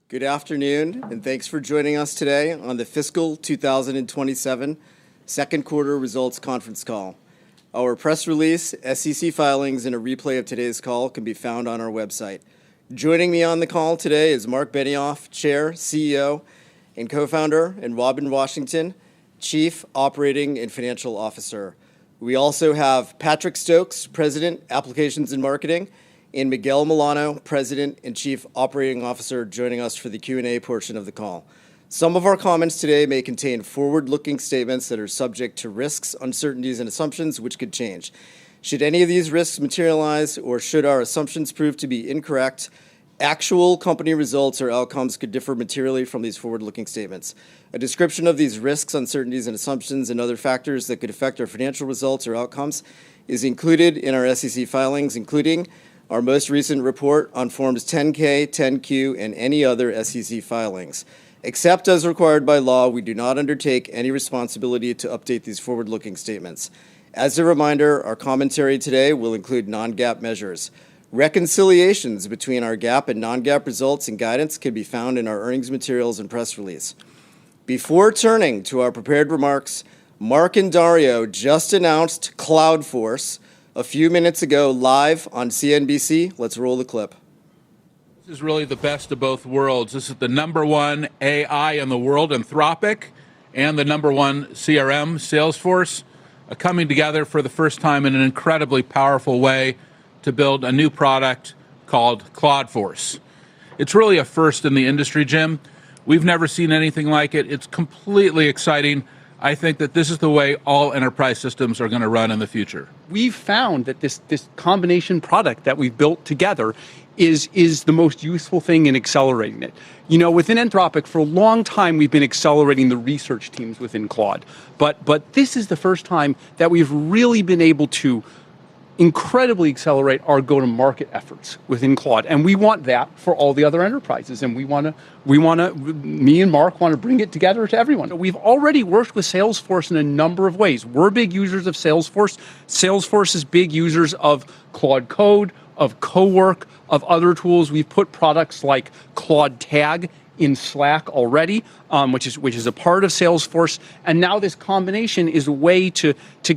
Good afternoon, and thanks for joining us today on the fiscal 2027 second quarter results conference call. Our press release, SEC filings, and a replay of today's call can be found on our website. Joining me on the call today is Mark Benioff, Chair, CEO, and Co-founder, and Robin Washington, Chief Operating and Financial Officer. We also have Patrick Stokes, President, Applications and Marketing, and Miguel Milano, President and Chief Operating Officer, joining us for the Q&A portion of the call. Some of our comments today may contain forward-looking statements that are subject to risks, uncertainties, and assumptions which could change. Should any of these risks materialize, or should our assumptions prove to be incorrect, actual company results or outcomes could differ materially from these forward-looking statements. A description of these risks, uncertainties, and assumptions and other factors that could affect our financial results or outcomes is included in our SEC filings, including our most recent report on Forms 10-K, 10-Q, and any other SEC filings. Except as required by law, we do not undertake any responsibility to update these forward-looking statements. As a reminder, our commentary today will include non-GAAP measures. Reconciliations between our GAAP and non-GAAP results and guidance can be found in our earnings materials and press release. Before turning to our prepared remarks, Mark and Dario just announced Cloudforce a few minutes ago live on CNBC. Let's roll the clip. This is really the best of both worlds. This is the number one AI in the world, Anthropic, and the number one CRM, Salesforce, coming together for the first time in an incredibly powerful way to build a new product called Cloudforce. It's really a first in the industry, Jim. We've never seen anything like it. It's completely exciting. I think that this is the way all enterprise systems are going to run in the future. We've found that this combination product that we've built together is the most useful thing in accelerating it. You know, within Anthropic, for a long time, we've been accelerating the research teams within Claude. But this is the first time that we've really been able to incredibly accelerate our go-to-market efforts within Claude. And we want that for all the other enterprises. And me and Mark want to bring it together to everyone. We've already worked with Salesforce in a number of ways. We're big users of Salesforce. Salesforce is big users of Claude Code, of CoWork, of other tools. We've put products like Claude Tag in Slack already, which is a part of Salesforce. And now this combination is a way to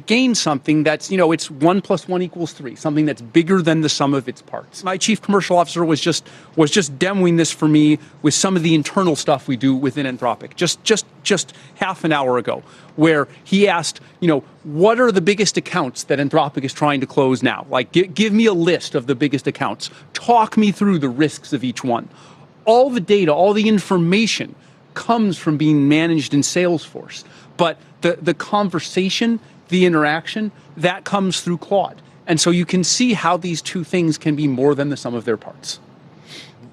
gain something that's, it's 1 + 1 = 3, something that's bigger than the sum of its parts. My chief commercial officer was just demoing this for me with some of the internal stuff we do within Anthropic, just half an hour ago, where he asked, what are the biggest accounts that Anthropic is trying to close now? Like, give me a list of the biggest accounts. Talk me through the risks of each one. All the data, all the information comes from being managed in Salesforce. But the conversation, the interaction, that comes through Claude. And so you can see how these two things can be more than the sum of their parts.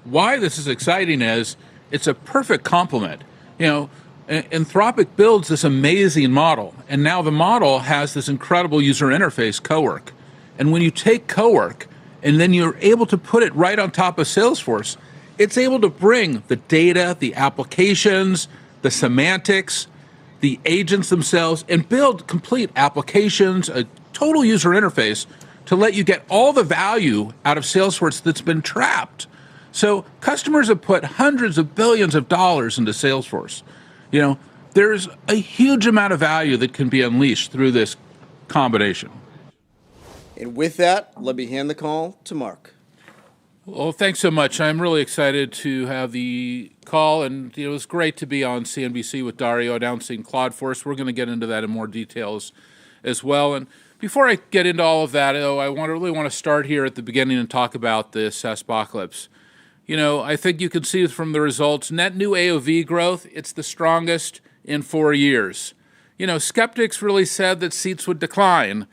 Why this is exciting is it's a perfect complement. Anthropic builds this amazing model, and now the model has this incredible user interface, CoWork. And when you take CoWork and then you're able to put it right on top of Salesforce, it's able to bring the data, the applications, the semantics, the agents themselves, and build complete applications, a total user interface to let you get all the value out of Salesforce that's been trapped. So customers have put hundreds of billions of dollars into Salesforce. There's a huge amount of value that can be unleashed through this combination. And with that, let me hand the call to Mark. Well, thanks so much. I'm really excited to have the call, and it was great to be on CNBC with Dario announcing Cloudforce. We're going to get into that in more details as well. And before I get into all of that, I really want to start here at the beginning and talk about the SaaSpocalypse. I think you can see from the results, net new AOV growth, it's the strongest in 4 years. Skeptics really said that seats would decline,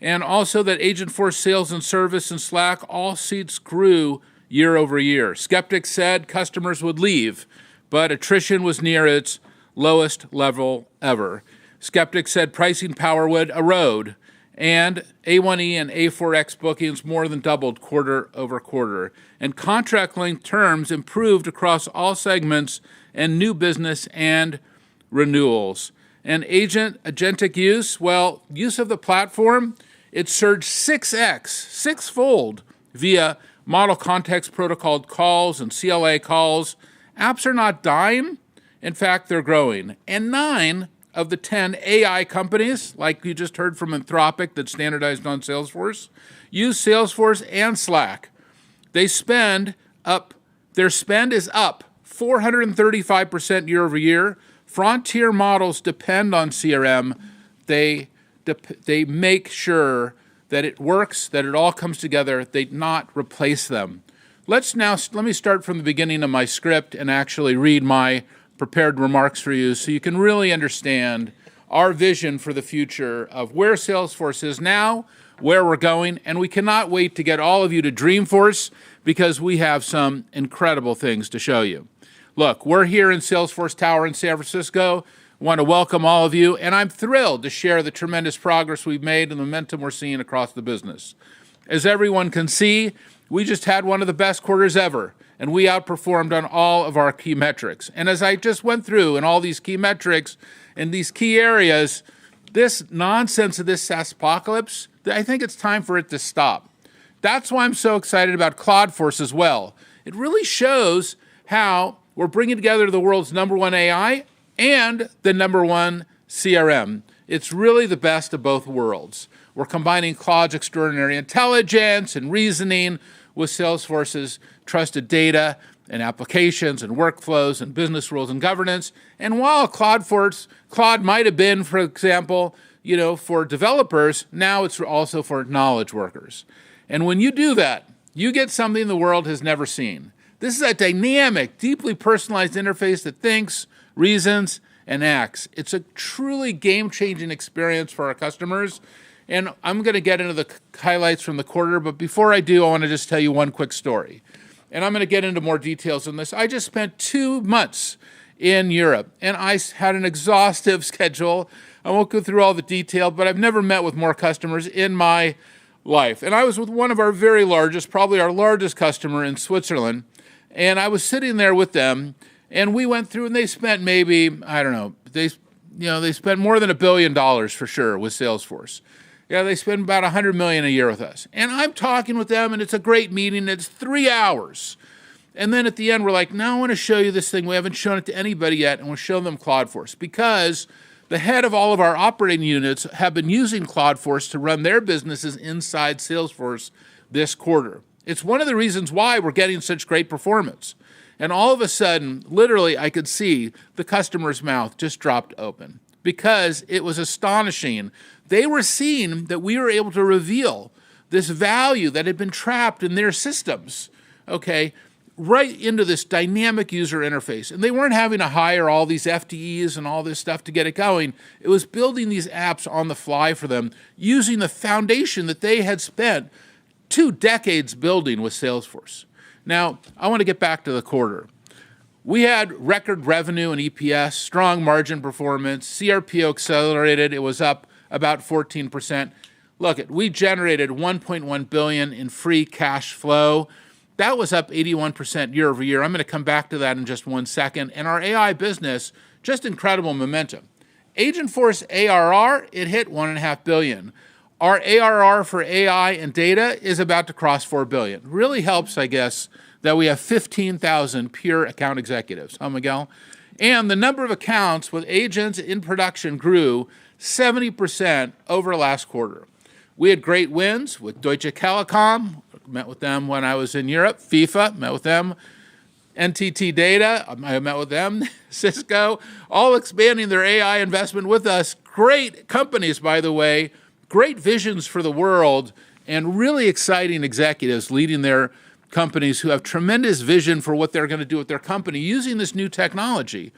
and also that Agentforce Sales and Service and Slack, all seats grew year over year. Skeptics said customers would leave, but attrition was near its lowest level ever. Skeptics said pricing power would erode, and A1E and A4X bookings more than doubled quarter over quarter. And contract length terms improved across all segments and new business and renewals. And agentic use, use of the platform, it surged 6x, sixfold, via Model Context Protocol calls and CLA calls, Apps are not dying. In fact, they're growing. And 9 of the 10 AI companies, like you just heard from Anthropic that's standardized on Salesforce, use Salesforce and Slack. Their spend is up 435% year over year. Frontier models depend on CRM. They make sure that it works, that it all comes together. They not replace them. Let me start from the beginning of my script and actually read my prepared remarks for you so you can really understand our vision for the future of where Salesforce is now, where we're going, and we cannot wait to get all of you to Dreamforce because we have some incredible things to show you. Look, we're here in Salesforce Tower in San Francisco. I want to welcome all of you, and I'm thrilled to share the tremendous progress we've made and the momentum we're seeing across the business. As everyone can see, we just had one of the best quarters ever, and we outperformed on all of our key metrics. And as I just went through in all these key metrics in these key areas, this nonsense of this SaaS apocalypse, I think it's time for it to stop. That's why I'm so excited about Cloudforce as well. It really shows how we're bringing together the world's #1 AI and the #1 CRM. It's really the best of both worlds. We're combining Claude's extraordinary intelligence and reasoning with Salesforce's trusted data and applications and workflows and business rules and governance. And while Claude might have been, for example, for developers, now it's also for knowledge workers. And when you do that, you get something the world has never seen. This is a dynamic, deeply personalized interface that thinks, reasons, and acts. It's a truly game-changing experience for our customers. And I'm going to get into the highlights from the quarter, but before I do, I want to just tell you one quick story. And I'm going to get into more details on this. I just spent 2 months in Europe, and I had an exhaustive schedule. I won't go through all the detail, but I've never met with more customers in my life. And I was with one of our very largest, probably our largest customer in Switzerland, and I was sitting there with them, and we went through, and they spent maybe, I don't know, they spent more than $1 billion for sure with Salesforce. Yeah, they spend about $100 million a year with us. And I'm talking with them, and it's a great meeting. It's 3 hours. And then at the end, we're like, now I want to show you this thing. We haven't shown it to anybody yet, and we'll show them Cloudforce. Because the head of all of our operating units have been using Cloudforce to run their businesses inside Salesforce this quarter. It's one of the reasons why we're getting such great performance. And all of a sudden, literally, I could see the customer's mouth just dropped open because it was astonishing. They were seeing that we were able to reveal this value that had been trapped in their systems, okay, right into this dynamic user interface. And they weren't having to hire all these FTEs and all this stuff to get it going. It was building these apps on the fly for them using the foundation that they had spent 2 decades building with Salesforce. Now, I want to get back to the quarter. We had record revenue and EPS, strong margin performance, CRPO accelerated. It was up about 14%. Look, we generated $1.1 billion in free cash flow. That was up 81% year over year. I'm going to come back to that in just 1 second. And our AI business, just incredible momentum. Agentforce ARR, it hit $1.5 billion. Our ARR for AI and data is about to cross $4 billion. Really helps, I guess, that we have 15,000 pure account executives. Huh, Miguel? And the number of accounts with agents in production grew 70% over last quarter. We had great wins with Deutsche Telekom, met with them when I was in Europe, FIFA, met with them, NTT Data, I met with them, Cisco, all expanding their AI investment with us. Great companies, by the way, great visions for the world, and really exciting executives leading their companies who have tremendous vision for what they're going to do with their company using this new technology.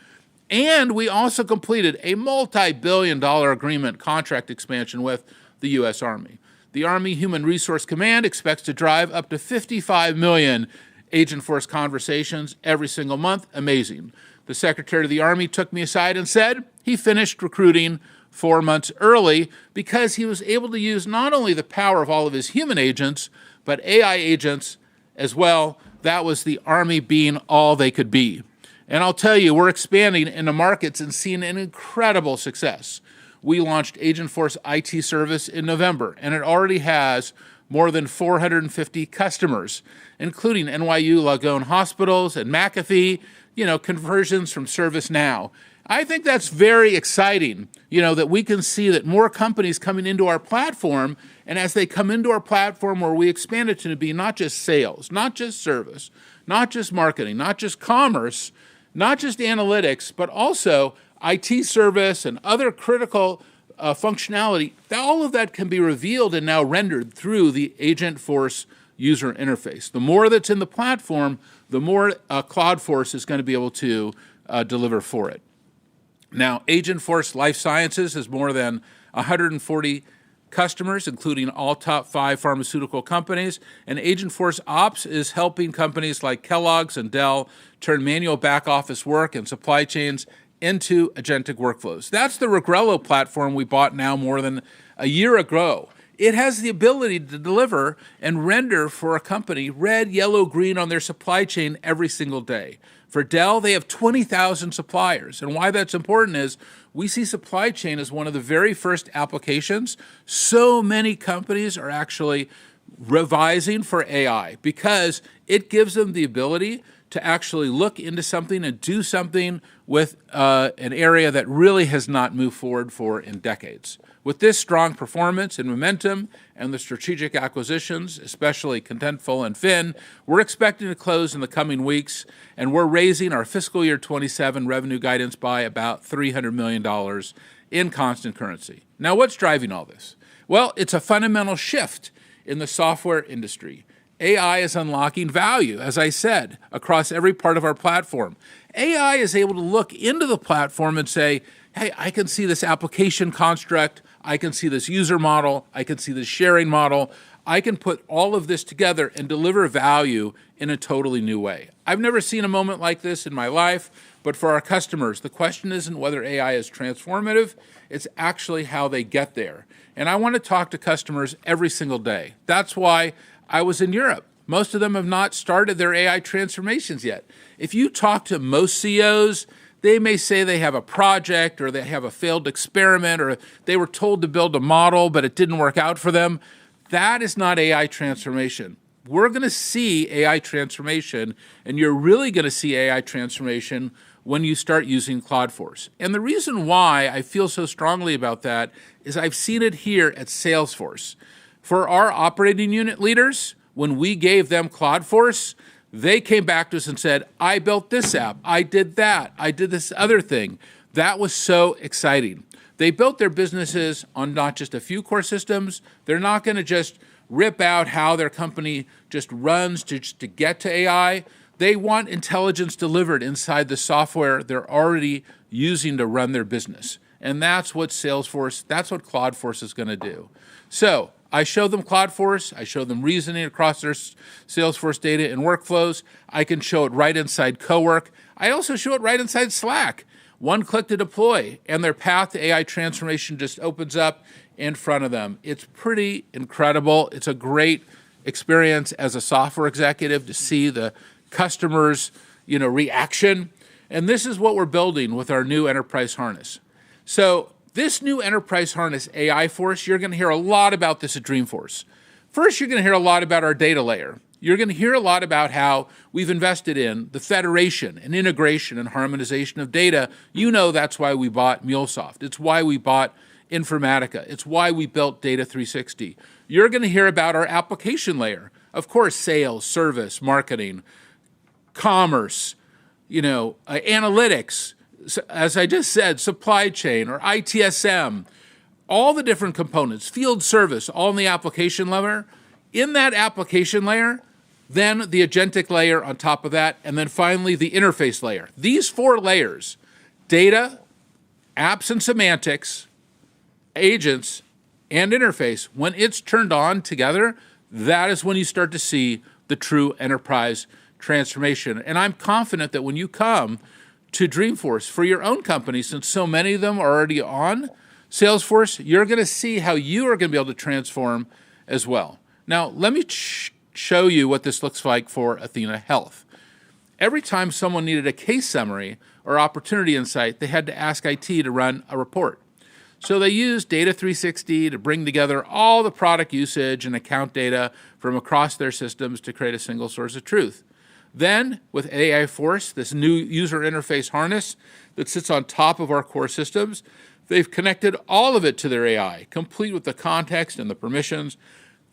And we also completed a multi-billion-dollar agreement contract expansion with the U.S. Army. The Army Human Resource Command expects to drive up to 55 million Agentforce conversations every single month. Amazing. The Secretary of the Army took me aside and said he finished recruiting 4 months early because he was able to use not only the power of all of his human agents, but AI agents as well. That was the Army being all they could be. And I'll tell you, we're expanding into markets and seeing an incredible success. We launched Agentforce IT Service in November, and it already has more than 450 customers, including NYU Langone Hospitals and McAfee, conversions from ServiceNow. I think that's very exciting, that we can see that more companies coming into our platform, and as they come into our platform where we expand it to be not just sales, not just service, not just marketing, not just commerce, not just analytics, but also IT service and other critical functionality, all of that can be revealed and now rendered through the Agentforce user interface. The more that's in the platform, the more Cloudforce is going to be able to deliver for it. Now, Agentforce Life Sciences has more than 140 customers, including all top 5 pharmaceutical companies. And Agentforce Ops is helping companies like Kellogg's and Dell turn manual back office work and supply chains into agentic workflows. That's the Regrello platform we bought now more than a year ago. It has the ability to deliver and render for a company red, yellow, green on their supply chain every single day. For Dell, they have 20,000 suppliers. And why that's important is we see supply chain as one of the very first applications. So many companies are actually revising for AI because it gives them the ability to actually look into something and do something with an area that really has not moved forward for in decades. With this strong performance and momentum and the strategic acquisitions, especially Contentful and Fin, we're expecting to close in the coming weeks, and we're raising our fiscal year 27 revenue guidance by about $300 million in constant currency. Now, what's driving all this? Well, it's a fundamental shift in the software industry. AI is unlocking value, as I said, across every part of our platform. AI is able to look into the platform and say, hey, I can see this application construct, I can see this user model, I can see this sharing model. I can put all of this together and deliver value in a totally new way. I've never seen a moment like this in my life, but for our customers, the question isn't whether AI is transformative, it's actually how they get there. And I want to talk to customers every single day. That's why I was in Europe. Most of them have not started their AI transformations yet. If you talk to most CEOs, they may say they have a project or they have a failed experiment or they were told to build a model, but it didn't work out for them. That is not AI transformation. We're going to see AI transformation, and you're really going to see AI transformation when you start using Cloudforce. And the reason why I feel so strongly about that is I've seen it here at Salesforce. For our operating unit leaders, when we gave them Cloudforce, they came back to us and said, I built this app, I did that, I did this other thing. That was so exciting. They built their businesses on not just a few core systems. They're not going to just rip out how their company just runs to get to AI. They want intelligence delivered inside the software they're already using to run their business. And that's what Salesforce, that's what Cloudforce is going to do. So I show them Cloudforce, I show them reasoning across their Salesforce data and workflows. I can show it right inside Cowork. I also show it right inside Slack. One click to deploy, and their path to AI transformation just opens up in front of them. It's pretty incredible. It's a great experience as a software executive to see the customer's reaction. And this is what we're building with our new enterprise harness. So this new enterprise harness, AI Force, you're going to hear a lot about this at Dreamforce. First, you're going to hear a lot about our data layer. You're going to hear a lot about how we've invested in the federation and integration and harmonization of data. That's why we bought MuleSoft. It's why we bought Informatica. It's why we built Data 360. You're going to hear about our application layer. Of course, sales, service, marketing, commerce, analytics, as I just said, supply chain or ITSM, all the different components, field service, all in the application layer. In that application layer, then the agentic layer on top of that, and then finally the interface layer. These 4 layers, data, apps and semantics, agents, and interface, when it's turned on together, that is when you start to see the true enterprise transformation. And I'm confident that when you come to Dreamforce for your own company, since so many of them are already on Salesforce, you're going to see how you are going to be able to transform as well. Now, let me show you what this looks like for Athena Health. Every time someone needed a case summary or opportunity insight, they had to ask IT to run a report. So they used Data 360 to bring together all the product usage and account data from across their systems to create a single source of truth. Then, with AI Force, this new user interface harness that sits on top of our core systems, they've connected all of it to their AI, complete with the context and the permissions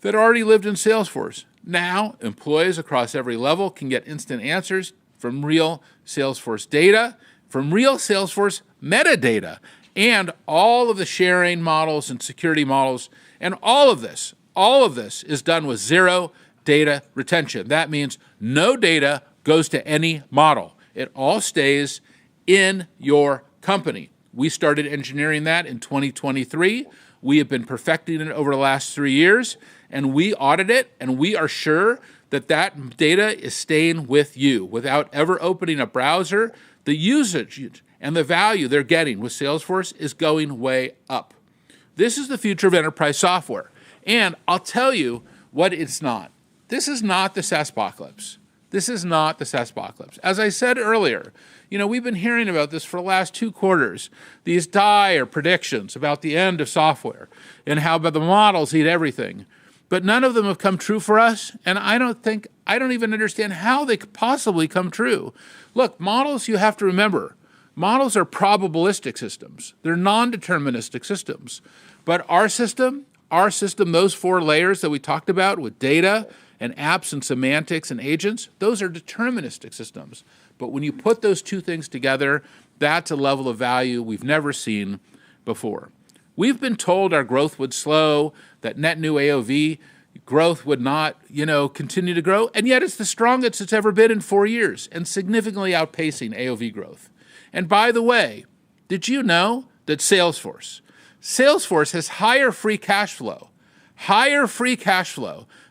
that already lived in Salesforce. Now, employees across every level can get instant answers from real Salesforce data, from real Salesforce metadata, and all of the sharing models and security models. And all of this is done with zero data retention. That means no data goes to any model. It all stays in your company. We started engineering that in 2023. We have been perfecting it over the last 3 years, and we audit it, and we are sure that that data is staying with you without ever opening a browser. The usage and the value they're getting with Salesforce is going way up. This is the future of enterprise software. And I'll tell you what it's not. This is not the SaaSpocalypse. This is not the SaaSpocalypse. As I said earlier, we've been hearing about this for the last 2 quarters, these dire predictions about the end of software and how the models eat everything. But none of them have come true for us, and I don't even understand how they could possibly come true. Look, models, you have to remember, models are probabilistic systems. They're non-deterministic systems. But our system, those 4 layers that we talked about with data and apps and semantics and agents, those are deterministic systems. But when you put those 2 things together, that's a level of value we've never seen before. We've been told our growth would slow, that net new AOV growth would not, continue to grow, and yet it's the strongest it's ever been in 4 years and significantly outpacing AOV growth. And by the way, did you know that Salesforce has higher free cash flow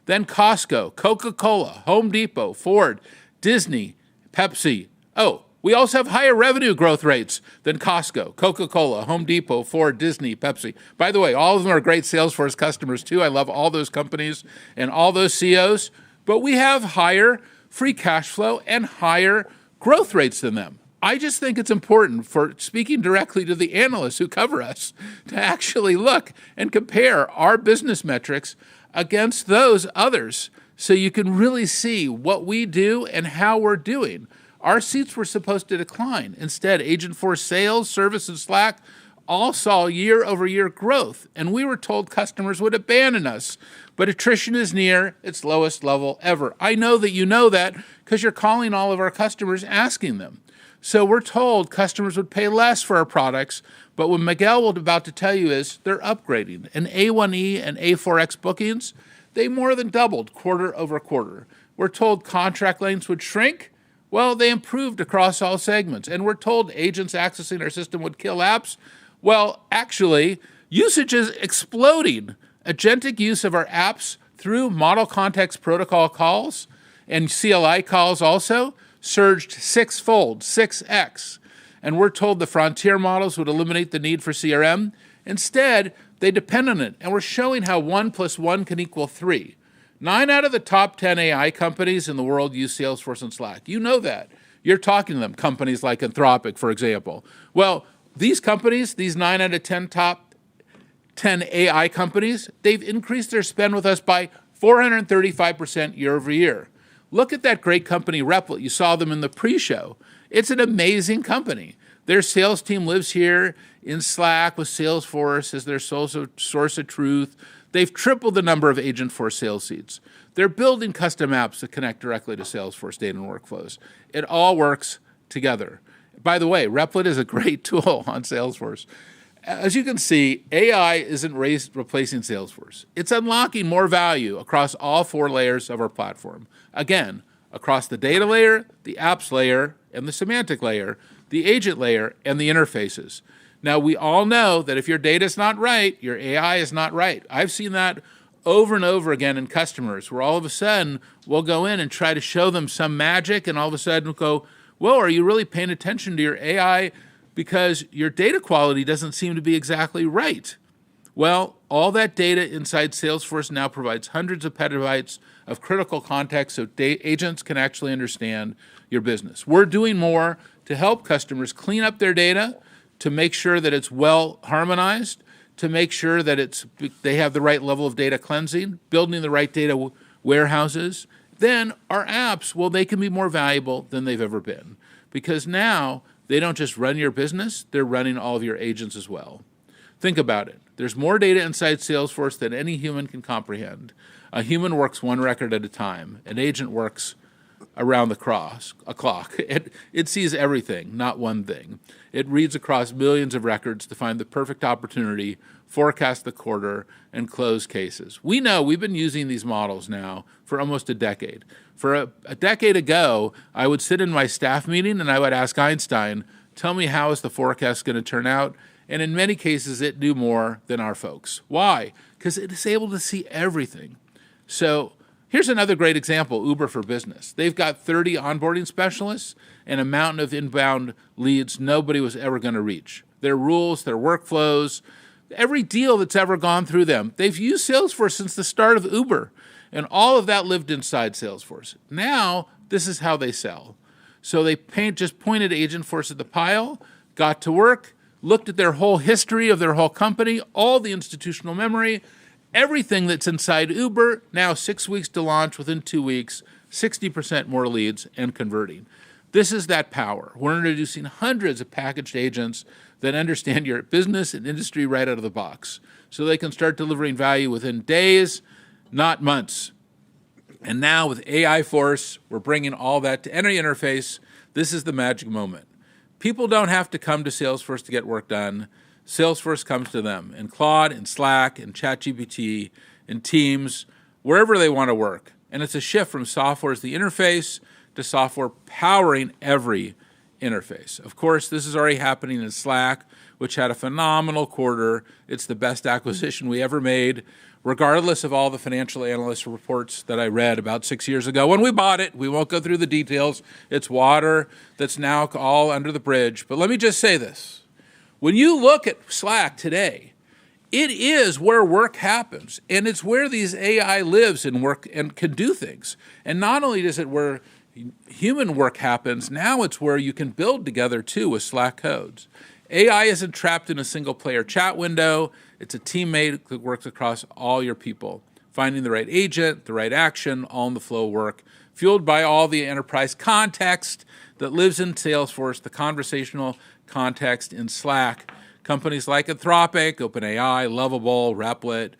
than Costco, Coca-Cola, Home Depot, Ford, Disney, Pepsi. Oh, we also have higher revenue growth rates than Costco, Coca-Cola, Home Depot, Ford, Disney, Pepsi. By the way, all of them are great Salesforce customers too. I love all those companies and all those CEOs. But we have higher free cash flow and higher growth rates than them. I just think it's important, for speaking directly to the analysts who cover us, to actually look and compare our business metrics against those others so you can really see what we do and how we're doing. Our seats were supposed to decline. Instead, Agentforce Sales, Service, and Slack all saw year-over-year growth, and we were told customers would abandon us. But attrition is near its lowest level ever. I know that you know that because you're calling all of our customers asking them. So we're told customers would pay less for our products, but what Miguel was about to tell you is they're upgrading. And A1E and A4X bookings, they more than doubled quarter over quarter. We're told contract lengths would shrink. Well, they improved across all segments. And we're told agents accessing our system would kill apps. Well, actually, usage is exploding. Agentic use of our apps through Model Context Protocol calls and CLI calls also surged 6-fold, 6x. And we're told the frontier models would eliminate the need for CRM. Instead, they depend on it. And we're showing how 1 + 1 can equal 3. 9 out of the top 10 AI companies in the world use Salesforce and Slack. You know that. You're talking to them, companies like Anthropic, for example. Well, these companies, these 9 out of 10 top 10 AI companies, they've increased their spend with us by 435% year over year. Look at that great company, Replit. You saw them in the pre-show. It's an amazing company. Their sales team lives here in Slack with Salesforce as their source of truth. They've tripled the number of Agentforce sales seats. They're building custom apps that connect directly to Salesforce data and workflows. It all works together. By the way, Replit is a great tool on Salesforce. As you can see, AI isn't replacing Salesforce. It's unlocking more value across all 4 layers of our platform. Again, across the data layer, the apps layer, and the semantic layer, the agent layer, and the interfaces. Now, we all know that if your data is not right, your AI is not right. I've seen that over and over again in customers where all of a sudden we'll go in and try to show them some magic, and all of a sudden we'll go, well, are you really paying attention to your AI because your data quality doesn't seem to be exactly right? Well, all that data inside Salesforce now provides hundreds of petabytes of critical context so agents can actually understand your business. We're doing more to help customers clean up their data, to make sure that it's well harmonized, to make sure that they have the right level of data cleansing, building the right data warehouses, then our apps, well, they can be more valuable than they've ever been, because now they don't just run your business, they're running all of your agents as well. Think about it. There's more data inside Salesforce than any human can comprehend. A human works one record at a time. An agent works around the clock. It sees everything, not one thing. It reads across millions of records to find the perfect opportunity, forecast the quarter, and close cases. We know we've been using these models now for almost a decade. For a decade ago, I would sit in my staff meeting and I would ask Einstein, tell me how is the forecast going to turn out? And in many cases, it knew more than our folks. Why? Because it is able to see everything. So here's another great example, Uber for Business. They've got 30 onboarding specialists and a mountain of inbound leads nobody was ever going to reach. Their rules, their workflows, every deal that's ever gone through them. They've used Salesforce since the start of Uber, and all of that lived inside Salesforce. Now, this is how they sell. So they just pointed Agentforce at the pile, got to work, looked at their whole history of their whole company, all the institutional memory, everything that's inside Uber, now 6 weeks to launch, within 2 weeks, 60% more leads and converting. This is that power. We're introducing hundreds of packaged agents that understand your business and industry right out of the box, so they can start delivering value within days, not months. And now with AI Force, we're bringing all that to any interface. This is the magic moment. People don't have to come to Salesforce to get work done. Salesforce comes to them in Claude, in Slack, in ChatGPT, in Teams, wherever they want to work. And it's a shift from software as the interface to software powering every interface. Of course, this is already happening in Slack, which had a phenomenal quarter. It's the best acquisition we ever made, regardless of all the financial analyst reports that I read about 6 years ago when we bought it. We won't go through the details. It's water that's now all under the bridge. But let me just say this. When you look at Slack today, it is where work happens, and it's where these AI lives and work and can do things. And not only is it where human work happens, now it's where you can build together too with Slack codes. AI isn't trapped in a single player chat window. It's a teammate that works across all your people, finding the right agent, the right action, all in the flow of work, fueled by all the enterprise context that lives in Salesforce, the conversational context in Slack. Companies like Anthropic, OpenAI, Lovable, Replit,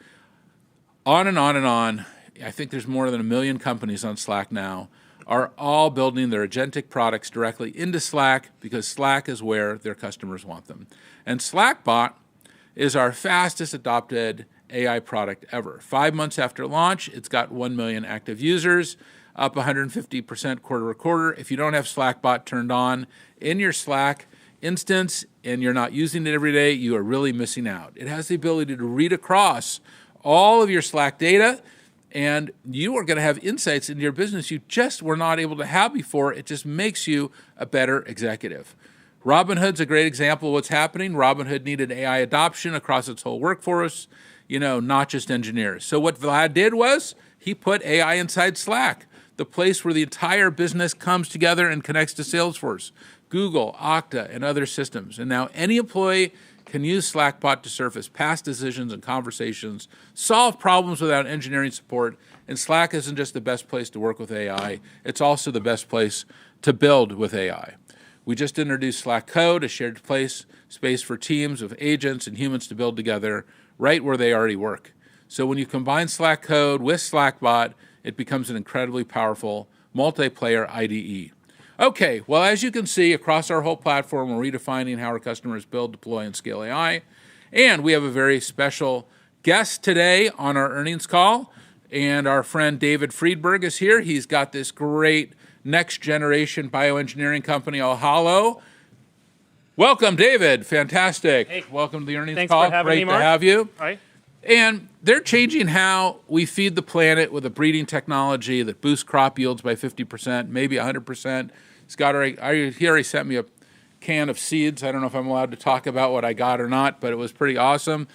on and on and on. I think there's more than 1 million companies on Slack now, are all building their agentic products directly into Slack because Slack is where their customers want them. And Slackbot is our fastest adopted AI product ever. 5 months after launch, it's got 1 million active users, up 150% quarter-to-quarter. If you don't have Slackbot turned on in your Slack instance and you're not using it every day, you are really missing out. It has the ability to read across all of your Slack data, and you are going to have insights into your business you just were not able to have before. It just makes you a better executive. Robinhood's a great example of what's happening. Robinhood needed AI adoption across its whole workforce, not just engineers. So what Vlad did was he put AI inside Slack, the place where the entire business comes together and connects to Salesforce, Google, Okta, and other systems. And now any employee can use Slackbot to surface past decisions and conversations, solve problems without engineering support, and Slack isn't just the best place to work with AI, it's also the best place to build with AI. We just introduced Slack Code, a shared space for teams of agents and humans to build together right where they already work. So when you combine Slack Code with Slackbot, it becomes an incredibly powerful multiplayer IDE. Okay, well, as you can see, across our whole platform, we're redefining how our customers build, deploy, and scale AI. And we have a very special guest today on our earnings call. And our friend David Friedberg is here. He's got this great next-generation bioengineering company, Ohalo. Welcome, David. Fantastic. Hey. Welcome to the earnings Thanks call. for having Great me, Mark. to have you. Hi. And they're changing how we feed the planet with a breeding technology that boosts crop yields by 50%, maybe 100%. He already sent me a can of seeds. I don't know if I'm allowed to talk about what I got or not, but it was pretty awesome.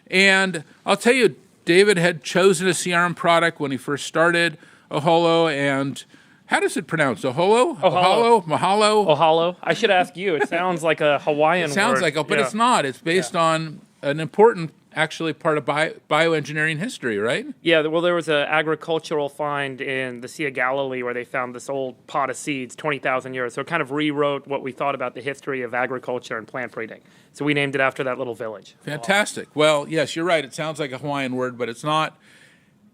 And I'll tell you, David had chosen a CRM product when he first started, Ohalo, and how does it pronounce? Ohalo? Ohalo. Mahalo? Ohalo. I should ask you. It sounds like a Hawaiian word. It sounds like, but Yeah. it's not. It's based on an important actually part of bioengineering history, right? Yeah, well, there was an agricultural find in the Sea of Galilee where they found this old pot of seeds, 20,000 years. So it kind of rewrote what we thought about the history of agriculture and plant breeding. So we named it after that little village. Fantastic. Well, yes, you're right. It sounds like a Hawaiian word, but it's not.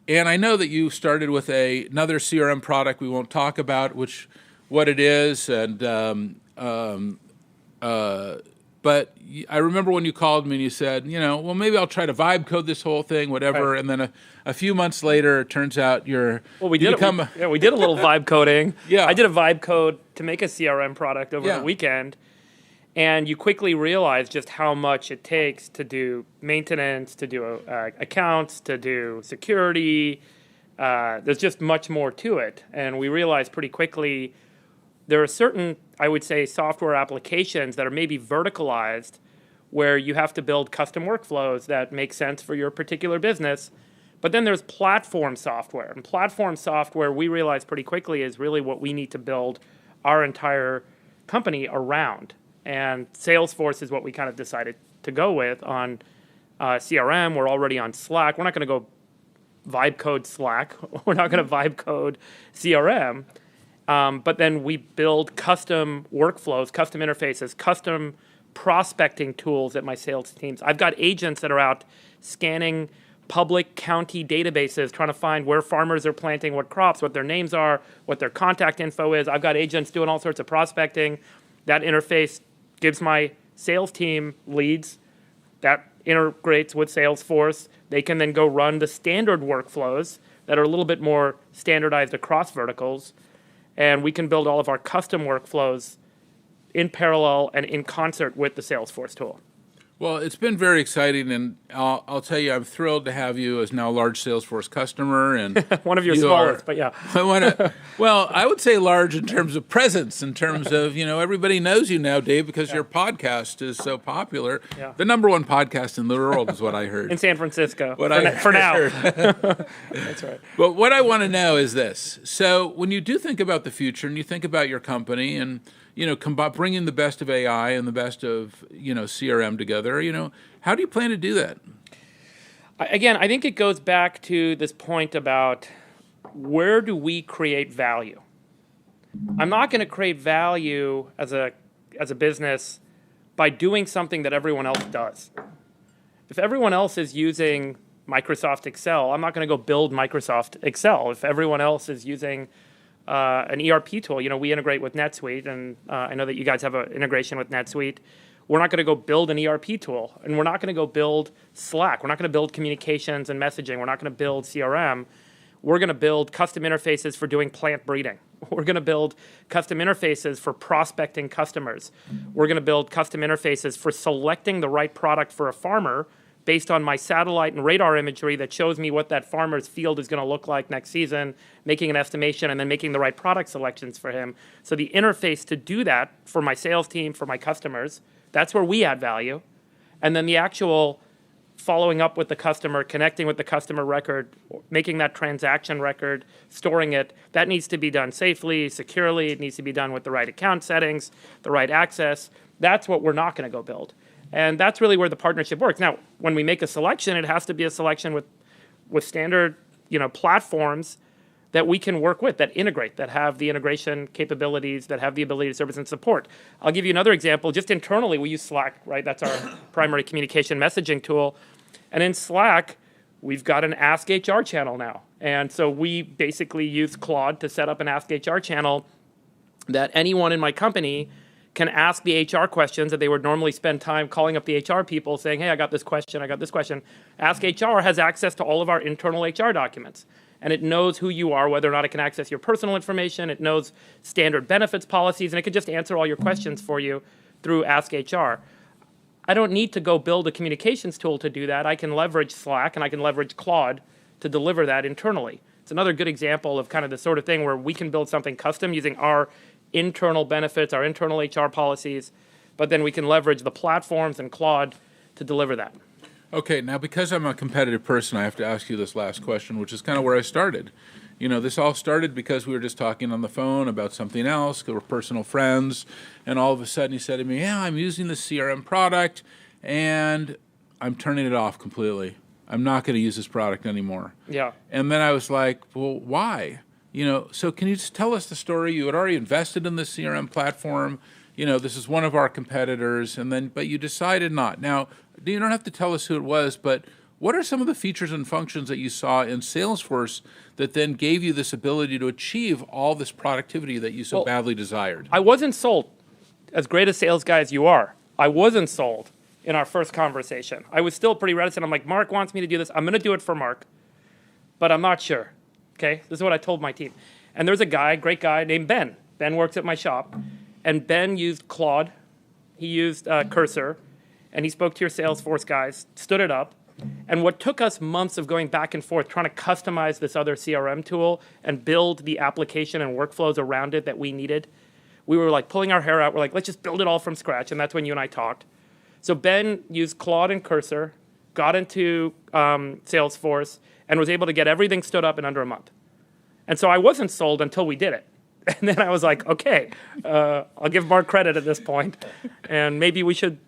And I know that you started with another CRM product we won't talk about, what it is, and but I remember when you called me and you said, well, maybe I'll try to vibe code this whole thing, whatever. Right. And then a few months later, it turns out we did a little vibe coding. Yeah, I did a vibe code to make a CRM product over the weekend, and you quickly realize just how much it takes to do maintenance, to do accounts, to do security. There's just much more to it, and we realized pretty quickly there are certain, I would say, software applications that are maybe verticalized where you have to build custom workflows that make sense for your particular business. But then there's platform software. And platform software, we realized pretty quickly, is really what we need to build our entire company around. And Salesforce is what we kind of decided to go with on CRM. We're already on Slack. We're not going to go vibe code Slack. We're not going to vibe code CRM. But then we build custom workflows, custom interfaces, custom prospecting tools at my sales teams. I've got agents that are out scanning public county databases, trying to find where farmers are planting what crops, what their names are, what their contact info is. I've got agents doing all sorts of prospecting. That interface gives my sales team leads. That integrates with Salesforce. They can then go run the standard workflows that are a little bit more standardized across verticals. And we can build all of our custom workflows in parallel and in concert with the Salesforce tool. Well, it's been very exciting, and I'll tell you, I'm thrilled to have you as now a large Salesforce customer. And one of your smallest, but yeah. Well, I would say large in terms of presence, in terms of, everybody knows you now, Dave, because your podcast is so popular. Yeah. The number one podcast in the world is what I heard. In San Francisco, for now. That's right. But what I want to know is this. So when you do think about the future and you think about your company and bringing the best of AI and the best of, CRM together, how do you plan to do that? Again, I think it goes back to this point about where do we create value? I'm not going to create value as a business by doing something that everyone else does. If everyone else is using Microsoft Excel, I'm not going to go build Microsoft Excel. If everyone else is using an ERP tool, we integrate with NetSuite, and I know that you guys have an integration with NetSuite. We're not going to go build an ERP tool, and we're not going to go build Slack. We're not going to build communications and messaging. We're not going to build CRM. We're going to build custom interfaces for doing plant breeding. We're going to build custom interfaces for prospecting customers. We're going to build custom interfaces for selecting the right product for a farmer based on my satellite and radar imagery that shows me what that farmer's field is going to look like next season, making an estimation, and then making the right product selections for him. So the interface to do that for my sales team, for my customers, that's where we add value. And then the actual following up with the customer, connecting with the customer record, making that transaction record, storing it, that needs to be done safely, securely. It needs to be done with the right account settings, the right access. That's what we're not going to go build. And that's really where the partnership works. Now, when we make a selection, it has to be a selection with standard, platforms that we can work with, that integrate, that have the integration capabilities, that have the ability to service and support. I'll give you another example. Just internally, we use Slack, right? That's our primary communication messaging tool. And in Slack, we've got an Ask HR channel now. And so we basically use Claude to set up an Ask HR channel that anyone in my company can ask the HR questions that they would normally spend time calling up the HR people saying, hey, I got this question. Ask HR has access to all of our internal HR documents. And it knows who you are, whether or not it can access your personal information. It knows standard benefits policies, and it can just answer all your questions for you through Ask HR. I don't need to go build a communications tool to do that. I can leverage Slack and I can leverage Claude to deliver that internally. It's another good example of kind of the sort of thing where we can build something custom using our internal benefits, our internal HR policies, but then we can leverage the platforms and Claude to deliver that. Okay, now because I'm a competitive person, I have to ask you this last question, which is kind of where I started. This all started because we were just talking on the phone about something else, because we're personal friends, and all of a sudden he said to me, yeah, I'm using this CRM product, and I'm turning it off completely. I'm not going to use this product anymore. Yeah. And then I was like, well, why? So can you just tell us the story? You had already invested in the CRM platform. This is one of our competitors, but you decided not. Now, you don't have to tell us who it was, but what are some of the features and functions that you saw in Salesforce that then gave you this ability to achieve all this productivity that you so badly desired? I wasn't sold. As great a sales guy as you are, I wasn't sold in our first conversation. I was still pretty reticent. I'm like, Mark wants me to do this. I'm going to do it for Mark, but I'm not sure. Okay, this is what I told my team. And there's a guy, great guy named Ben. Ben works at my shop, and Ben used Claude. He used Cursor, and he spoke to your Salesforce guys, stood it up. And what took us months of going back and forth trying to customize this other CRM tool and build the application and workflows around it that we needed, we were like pulling our hair out. We're like, let's just build it all from scratch. And that's when you and I talked. So Ben used Claude and Cursor, got into Salesforce, and was able to get everything stood up in under a month. And so I wasn't sold until we did it. And then I was like, okay, I'll give Mark credit at this point, and maybe we should,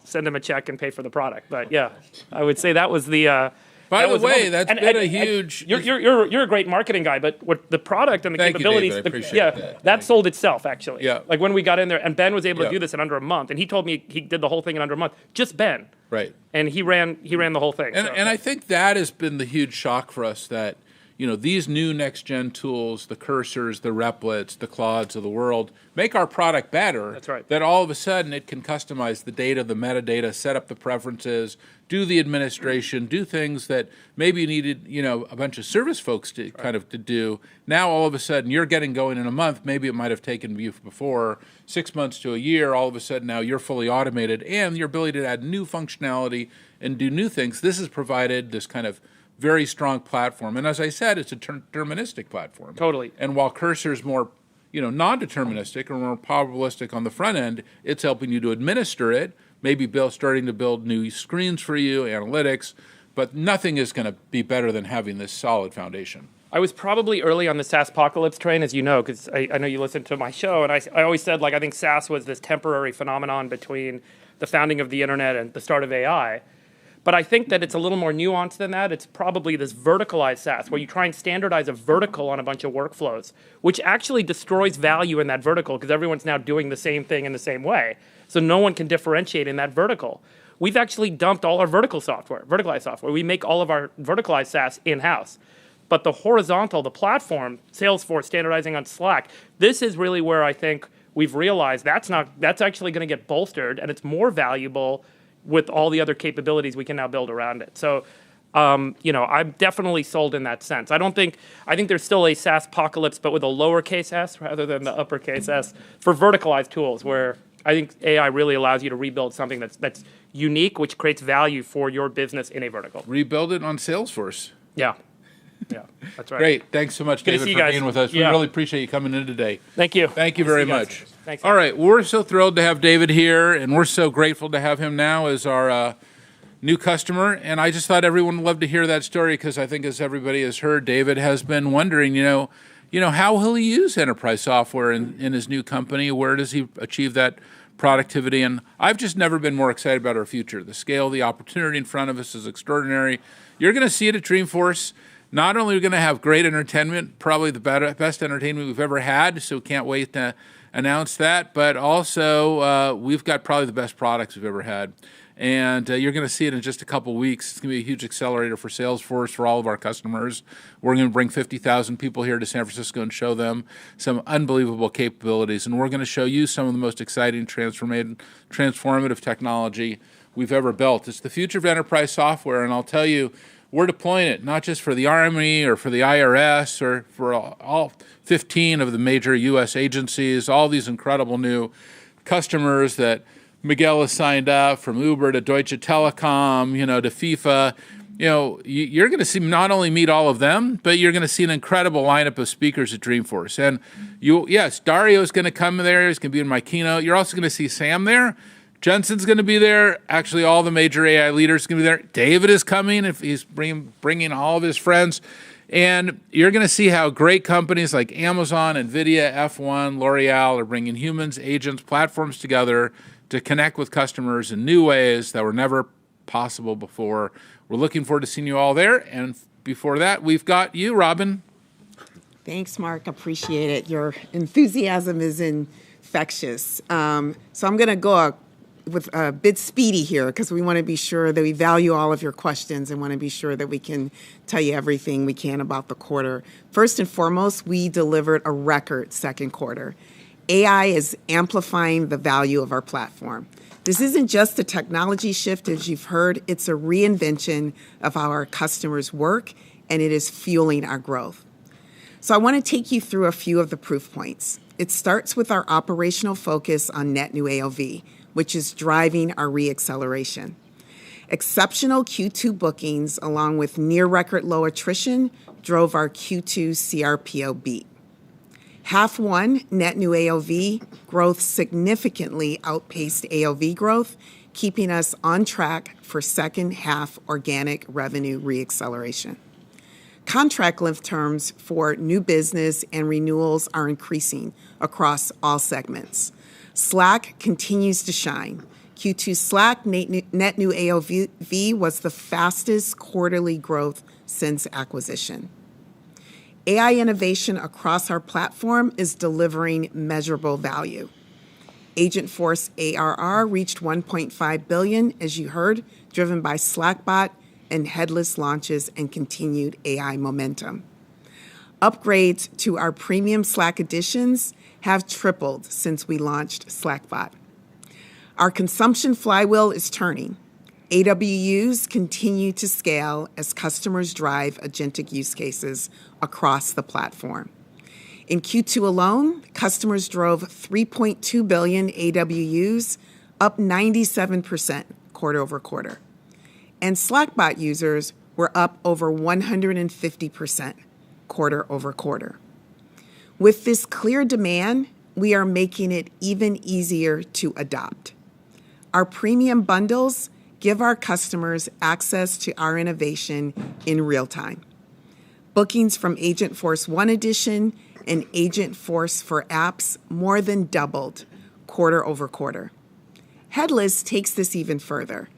send him a check and pay for the product. But yeah, I would say that was the. By the way, that's been a huge. You're a great marketing guy, but what the product and the capabilities, you, David. I appreciate that sold itself actually. Yeah. Like when we got in there, and Ben was able to do this in under a month, and he told me he did the whole thing in under a month. Just Ben. Right. And he ran the whole thing. And I think that has been the huge shock for us that these new next-gen tools, the Cursors, the Replets, the Claudes of the world, make our product better. That's right. That all of a sudden it can customize the data, the metadata, set up the preferences, do the administration, do things that maybe you needed, a bunch of service folks to to do. Now all of a sudden you're getting going in a month. Maybe it might have taken you before 6 months to a year. All of a sudden now you're fully automated, and your ability to add new functionality and do new things. This has provided this kind of very strong platform. And as I said, it's a deterministic platform. Totally. And while Cursor is more, non-deterministic or more probabilistic on the front end, it's helping you to administer it, maybe starting to build new screens for you, analytics, but nothing is going to be better than having this solid foundation. I was probably early on the SaaS apocalypse train, as you know, because I know you listened to my show, and I always said, I think SaaS was this temporary phenomenon between the founding of the internet and the start of AI. But I think that it's a little more nuanced than that. It's probably this verticalized SaaS, where you try and standardize a vertical on a bunch of workflows, which actually destroys value in that vertical because everyone's now doing the same thing in the same way. So no one can differentiate in that vertical. We've actually dumped all our verticalized software. We make all of our verticalized SaaS in-house. But the horizontal, the platform, Salesforce standardizing on Slack, this is really where I think we've realized that's actually going to get bolstered, and it's more valuable with all the other capabilities we can now build around it. So, I'm definitely sold in that sense. I think there's still a SaaS apocalypse, but with a lowercase s rather than the uppercase s for verticalized tools, where I think AI really allows you to rebuild something that's unique, which creates value for your business in a vertical. Rebuild it on Salesforce. Yeah. Yeah, that's right. Great. Thanks so much, David, for being with us. We really appreciate you coming in today. Thank you. Thank you very much. Thanks. All right. We're so thrilled to have David here, and we're so grateful to have him now as our new customer. And I just thought everyone would love to hear that story because I think, as everybody has heard, David has been wondering, how will he use enterprise software in his new company? Where does he achieve that productivity? And I've just never been more excited about our future. The scale, the opportunity in front of us is extraordinary. You're going to see it at Dreamforce. Not only are we going to have great entertainment, probably the best entertainment we've ever had, so can't wait to announce that, but also we've got probably the best products we've ever had. And you're going to see it in just a couple weeks. It's going to be a huge accelerator for Salesforce, for all of our customers. We're going to bring 50,000 people here to San Francisco and show them some unbelievable capabilities. And we're going to show you some of the most exciting transformative technology we've ever built. It's the future of enterprise software, and I'll tell you, we're deploying it not just for the Army or for the IRS or for all 15 of the major U.S. agencies, all these incredible new customers that Miguel has signed up, from Uber to Deutsche Telekom, to FIFA. You're going to see not only meet all of them, but you're going to see an incredible lineup of speakers at Dreamforce. And yes, Dario is going to come there. He's going to be in my keynote. You're also going to see Sam there. Jensen's going to be there. Actually, all the major AI leaders are going to be there. David is coming. If he's bringing all of his friends. And you're going to see how great companies like Amazon, NVIDIA, F1, L'Oreal are bringing humans, agents, platforms together to connect with customers in new ways that were never possible before. We're looking forward to seeing you all there. And before that, we've got you, Robin. Thanks, Mark. Appreciate it. Your enthusiasm is infectious. So I'm going to go with a bit speedy here because we want to be sure that we value all of your questions and want to be sure that we can tell you everything we can about the quarter. First and foremost, we delivered a record second quarter. AI is amplifying the value of our platform. This isn't just a technology shift, as you've heard. It's a reinvention of how our customers work, and it is fueling our growth. So I want to take you through a few of the proof points. It starts with our operational focus on net new AOV, which is driving our re-acceleration. Exceptional Q2 bookings, along with near record low attrition, drove our Q2 CRPO beat. Half one net new AOV growth significantly outpaced AOV growth, keeping us on track for second half organic revenue re-acceleration. Contract length terms for new business and renewals are increasing across all segments. Slack continues to shine. Q2 Slack net new AOV was the fastest quarterly growth since acquisition. AI innovation across our platform is delivering measurable value. Agentforce ARR reached $1.5 billion, as you heard, driven by Slackbot and headless launches and continued AI momentum. Upgrades to our premium Slack editions have tripled since we launched Slackbot. Our consumption flywheel is turning. AWUs continue to scale as customers drive agentic use cases across the platform. In Q2 alone, customers drove 3.2 billion AWUs, up 97% quarter over quarter. And Slackbot users were up over 150% quarter over quarter. With this clear demand, we are making it even easier to adopt. Our premium bundles give our customers access to our innovation in real time. Bookings from Agentforce One Edition and Agentforce for Apps more than doubled quarter over quarter. Headless takes this even further,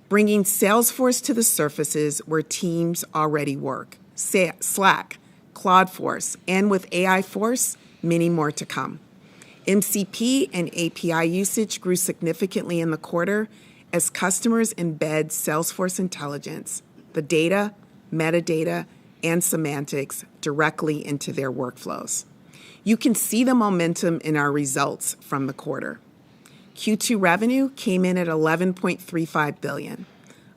bringing Salesforce to the surfaces where teams already work. Slack, CloudForce, and with AI Force, many more to come. MCP and API usage grew significantly in the quarter as customers embed Salesforce intelligence, the data, metadata, and semantics directly into their workflows. You can see the momentum in our results from the quarter. Q2 revenue came in at $11.35 billion,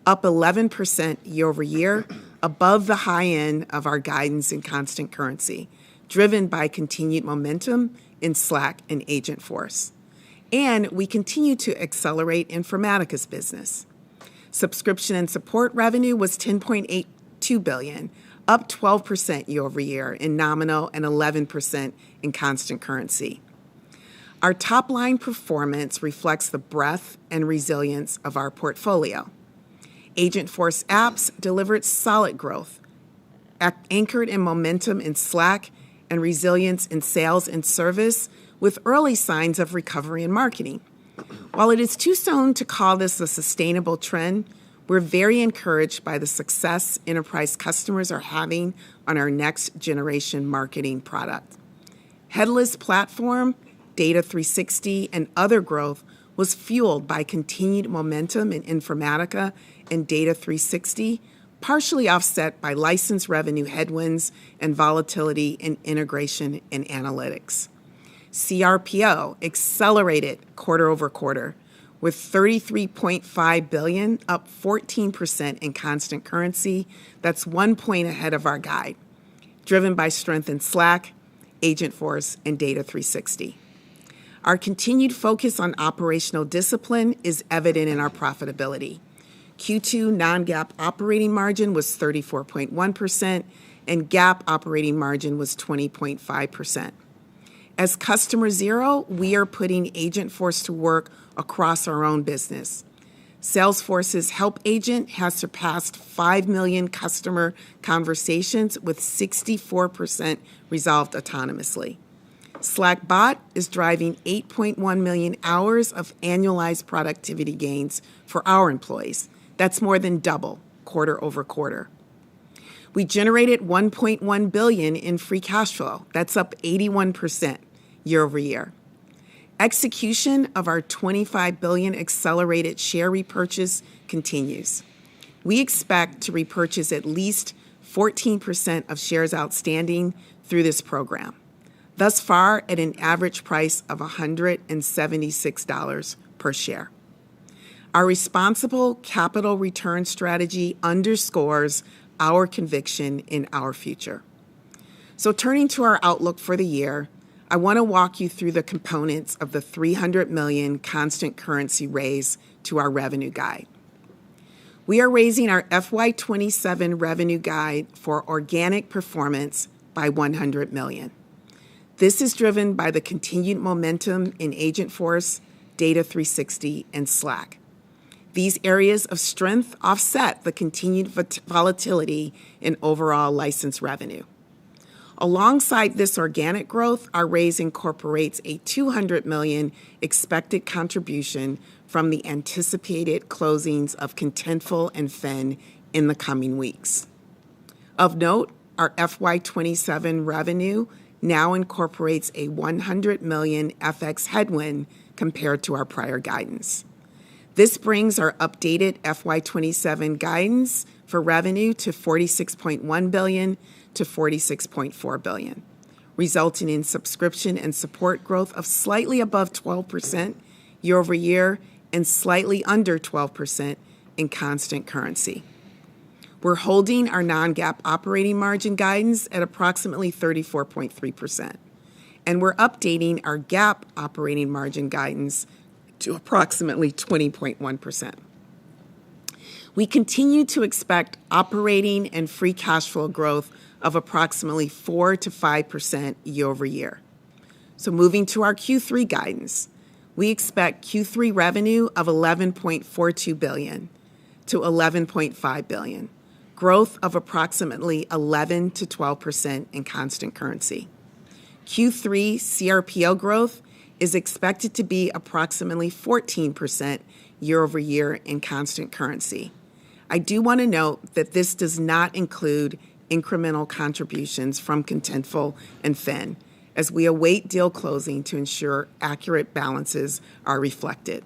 up 11% year over year, above the high end of our guidance in constant currency, driven by continued momentum in Slack and Agentforce. And we continue to accelerate Informatica's business. Subscription and support revenue was $10.82 billion, up 12% year over year in nominal and 11% in constant currency. Our top-line performance reflects the breadth and resilience of our portfolio. Agentforce Apps delivered solid growth, anchored in momentum in Slack and resilience in sales and service, with early signs of recovery in marketing. While it is too soon to call this a sustainable trend, we're very encouraged by the success enterprise customers are having on our next-generation marketing product. Headless platform, Data 360, and other growth was fueled by continued momentum in Informatica and Data 360, partially offset by license revenue headwinds and volatility in integration and analytics. CRPO accelerated quarter over quarter, with $33.5 billion, up 14% in constant currency. That's 1 point ahead of our guide, driven by strength in Slack, Agentforce, and Data 360. Our continued focus on operational discipline is evident in our profitability. Q2 non-GAAP operating margin was 34.1%, and GAAP operating margin was 20.5%. As customer zero, we are putting Agentforce to work across our own business. Salesforce's Help Agent has surpassed 5 million customer conversations, with 64% resolved autonomously. Slackbot is driving 8.1 million hours of annualized productivity gains for our employees. That's more than double quarter over quarter. We generated $1.1 billion in free cash flow. That's up 81% year over year. Execution of our $25 billion accelerated share repurchase continues. We expect to repurchase at least 14% of shares outstanding through this program, thus far at an average price of $176 per share. Our responsible capital return strategy underscores our conviction in our future. So turning to our outlook for the year, I want to walk you through the components of the $300 million constant currency raise to our revenue guide. We are raising our FY27 revenue guide for organic performance by $100 million. This is driven by the continued momentum in Agentforce, Data 360, and Slack. These areas of strength offset the continued volatility in overall license revenue. Alongside this organic growth, our raise incorporates a $200 million expected contribution from the anticipated closings of Contentful and Fen in the coming weeks. Of note, our FY27 revenue now incorporates a $100 million FX headwind compared to our prior guidance. This brings our updated FY27 guidance for revenue to $46.1 billion to $46.4 billion, resulting in subscription and support growth of slightly above 12% year over year and slightly under 12% in constant currency. We're holding our non-GAAP operating margin guidance at approximately 34.3%, and we're updating our GAAP operating margin guidance to approximately 20.1%. We continue to expect operating and free cash flow growth of approximately 4 to 5% year over year. So moving to our Q3 guidance, we expect Q3 revenue of $11.42 billion to $11.5 billion, growth of approximately 11 to 12% in constant currency. Q3 CRPO growth is expected to be approximately 14% year over year in constant currency. I do want to note that this does not include incremental contributions from Contentful and Fen, as we await deal closing to ensure accurate balances are reflected.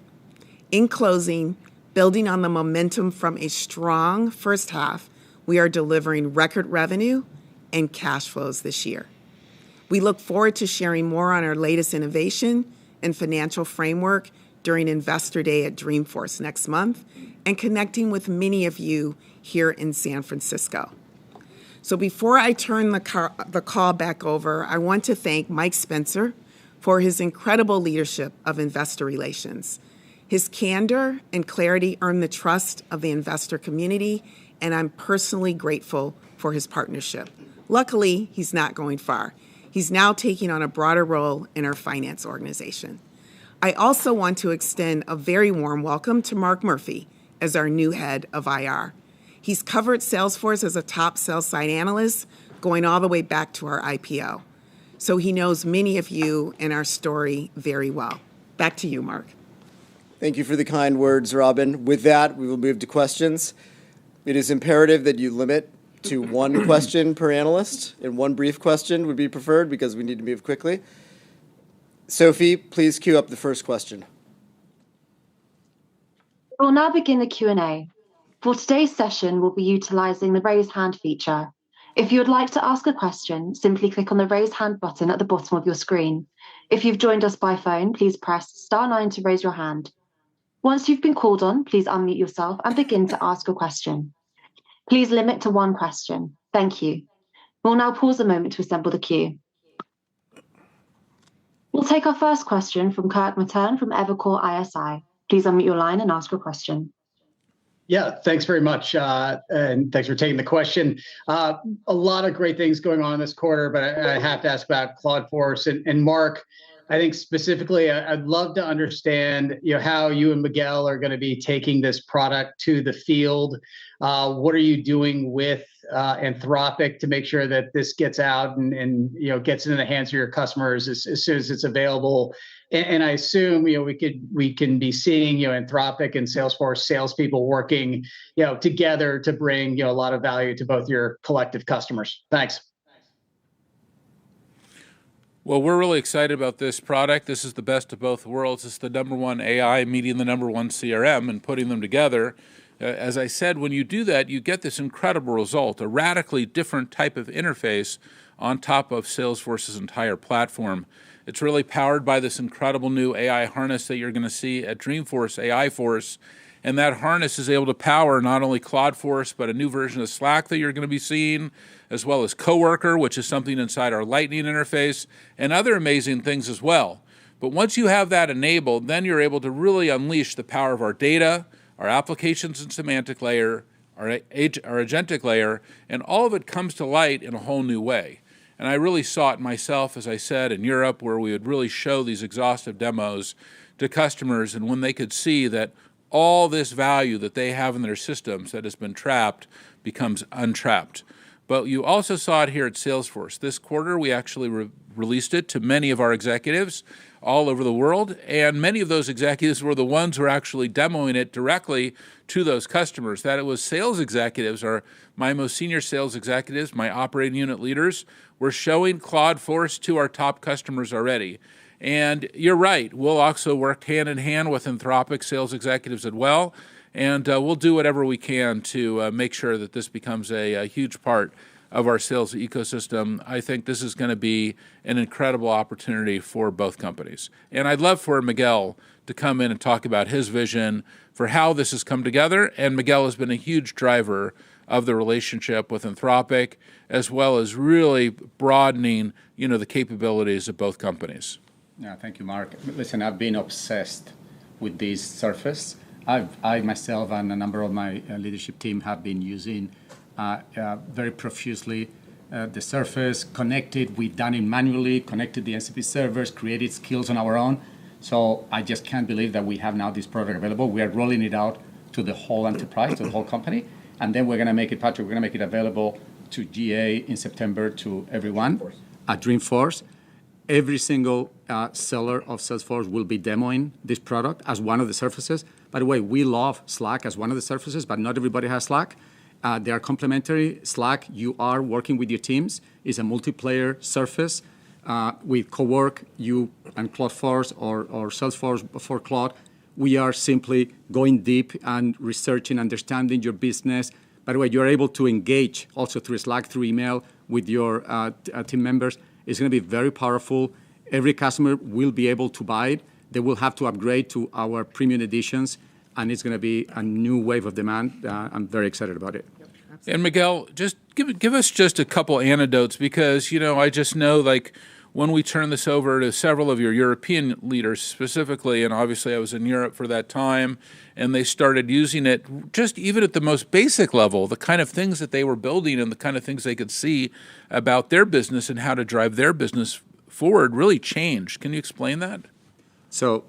In closing, building on the momentum from a strong first half, we are delivering record revenue and cash flows this year. We look forward to sharing more on our latest innovation and financial framework during Investor Day at Dreamforce next month and connecting with many of you here in San Francisco. So before I turn the call back over, I want to thank Mike Spencer for his incredible leadership of investor relations. His candor and clarity earned the trust of the investor community, and I'm personally grateful for his partnership. Luckily, he's not going far. He's now taking on a broader role in our finance organization. I also want to extend a very warm welcome to Mark Murphy as our new head of IR. He's covered Salesforce as a top sell-side analyst, going all the way back to our IPO. So he knows many of you and our story very well. Back to you, Mark. Thank you for the kind words, Robin. With that, we will move to questions. It is imperative that you limit to one question per analyst, and one brief question would be preferred because we need to move quickly. Sophie, please queue up the first question. We'll now begin the Q&A. For today's session, we'll be utilizing the raise hand feature. If you would like to ask a question, simply click on the raise hand button at the bottom of your screen. If you've joined us by phone, please press *9 to raise your hand. Once you've been called on, please unmute yourself and begin to ask a question. Please limit to one question. Thank you. We'll now pause a moment to assemble the queue. We'll take our first question from Kirk Materne from Evercore ISI. Please unmute your line and ask your question. Yeah, thanks very much, and thanks for taking the question. A lot of great things going on this quarter, but I have to ask about Claudeforce. And Mark, I think specifically, I'd love to understand how you and Miguel are going to be taking this product to the field. What are you doing with Anthropic to make sure that this gets out and gets into the hands of your customers as soon as it's available? And I assume, we can be seeing, Anthropic and Salesforce salespeople working, together to bring, a lot of value to both your collective customers. Thanks. Well, we're really excited about this product. This is the best of both worlds. It's the number one AI meeting the number one CRM and putting them together. As I said, when you do that, you get this incredible result, a radically different type of interface on top of Salesforce's entire platform. It's really powered by this incredible new AI harness that you're going to see at Dreamforce, AI Force. And that harness is able to power not only CloudForce, but a new version of Slack that you're going to be seeing, as well as Coworker, which is something inside our Lightning interface, and other amazing things as well. But once you have that enabled, then you're able to really unleash the power of our data, our applications and semantic layer, our agentic layer, and all of it comes to light in a whole new way. And I really saw it myself, as I said, in Europe, where we would really show these exhaustive demos to customers, and when they could see that all this value that they have in their systems that has been trapped becomes untrapped. But you also saw it here at Salesforce. This quarter, we actually released it to many of our executives all over the world, and many of those executives were the ones who were actually demoing it directly to those customers. That it was sales executives, or my most senior sales executives, my operating unit leaders, were showing CloudForce to our top customers already. And you're right, we'll also work hand in hand with Anthropic sales executives as well, and we'll do whatever we can to make sure that this becomes a huge part of our sales ecosystem. I think this is going to be an incredible opportunity for both companies. And I'd love for Miguel to come in and talk about his vision for how this has come together. And Miguel has been a huge driver of the relationship with Anthropic, as well as really broadening, the capabilities of both companies. Yeah, thank you, Mark. Listen, I've been obsessed with this Surface. I myself and a number of my leadership team have been using very profusely the Surface, connected. We've done it manually, connected the MCP servers, created skills on our own. So I just can't believe that we have now this product available. We are rolling it out to the whole enterprise, to the whole company. And then we're going to make it, Patrick, we're going to make it available to GA in September to everyone at Dreamforce. Every single seller of Salesforce will be demoing this product as one of the surfaces. By the way, we love Slack as one of the surfaces, but not everybody has Slack. They are complementary. Slack, you are working with your teams, is a multiplayer surface. With Cowork, you and CloudForce or Salesforce for Cloud, we are simply going deep and researching, understanding your business. By the way, you're able to engage also through Slack, through email with your team members. It's going to be very powerful. Every customer will be able to buy it. They will have to upgrade to our premium editions, and it's going to be a new wave of demand. I'm very excited about it. And Miguel, just give us just a couple anecdotes, because, I just know, when we turn this over to several of your European leaders specifically, and obviously I was in Europe for that time, and they started using it just even at the most basic level, the kind of things that they were building and the kind of things they could see about their business and how to drive their business forward really changed. Can you explain that? So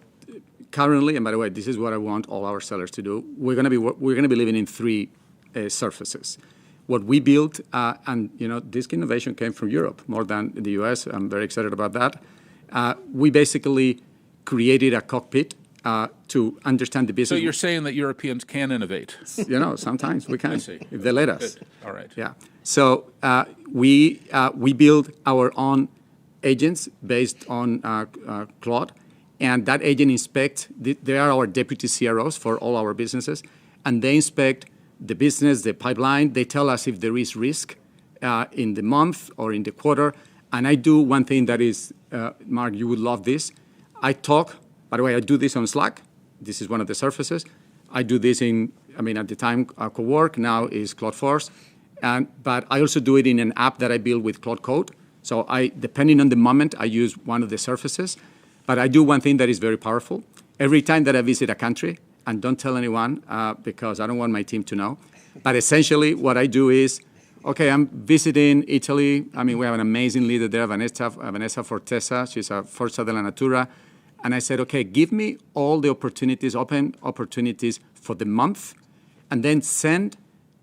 currently, and by the way, this is what I want all our sellers to do, we're going to be living in three surfaces. What we built, and this innovation came from Europe more than the US. I'm very excited about that. We basically created a cockpit to understand the business. So you're saying that Europeans can innovate? Sometimes we can, I see. if they let us. Good. All right. Yeah. So we build our own agents based on Claude, and that agent inspects. They are our deputy CROs for all our businesses, and they inspect the business, the pipeline. They tell us if there is risk in the month or in the quarter. And I do one thing that is, Mark, you would love this. I talk, by the way, I do this on Slack. This is one of the surfaces. I do this at the time, Cowork, now is CloudForce. But I also do it in an app that I build with Cloud Code. So depending on the moment, I use one of the surfaces. But I do one thing that is very powerful. Every time that I visit a country, and don't tell anyone because I don't want my team to know. But essentially what I do is, okay, I'm visiting Italy. We have an amazing leader there, Vanessa Fortesa. She's a Forza della Natura. And I said, okay, give me all the opportunities, open opportunities for the month, and then send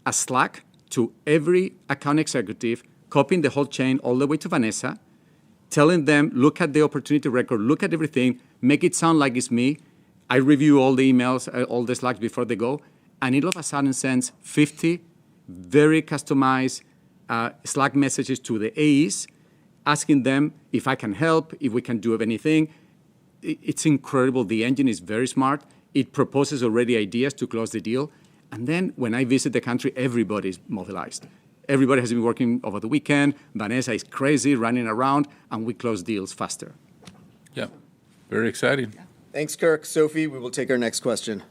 a Slack to every account executive, copying the whole chain all the way to Vanessa. telling them, look at the opportunity record, look at everything, make it sound like it's me. I review all the emails, all the Slacks before they go, and it all of a sudden sends 50 very customized Slack messages to the AEs, asking them if I can help, if we can do anything. It's incredible. The engine is very smart. It proposes already ideas to close the deal. And then when I visit the country, everybody's mobilized. Everybody has been working over the weekend. Vanessa is crazy, running around, and we close deals faster. Yeah, very exciting. Thanks, Kirk. Sophie, we will take our next question.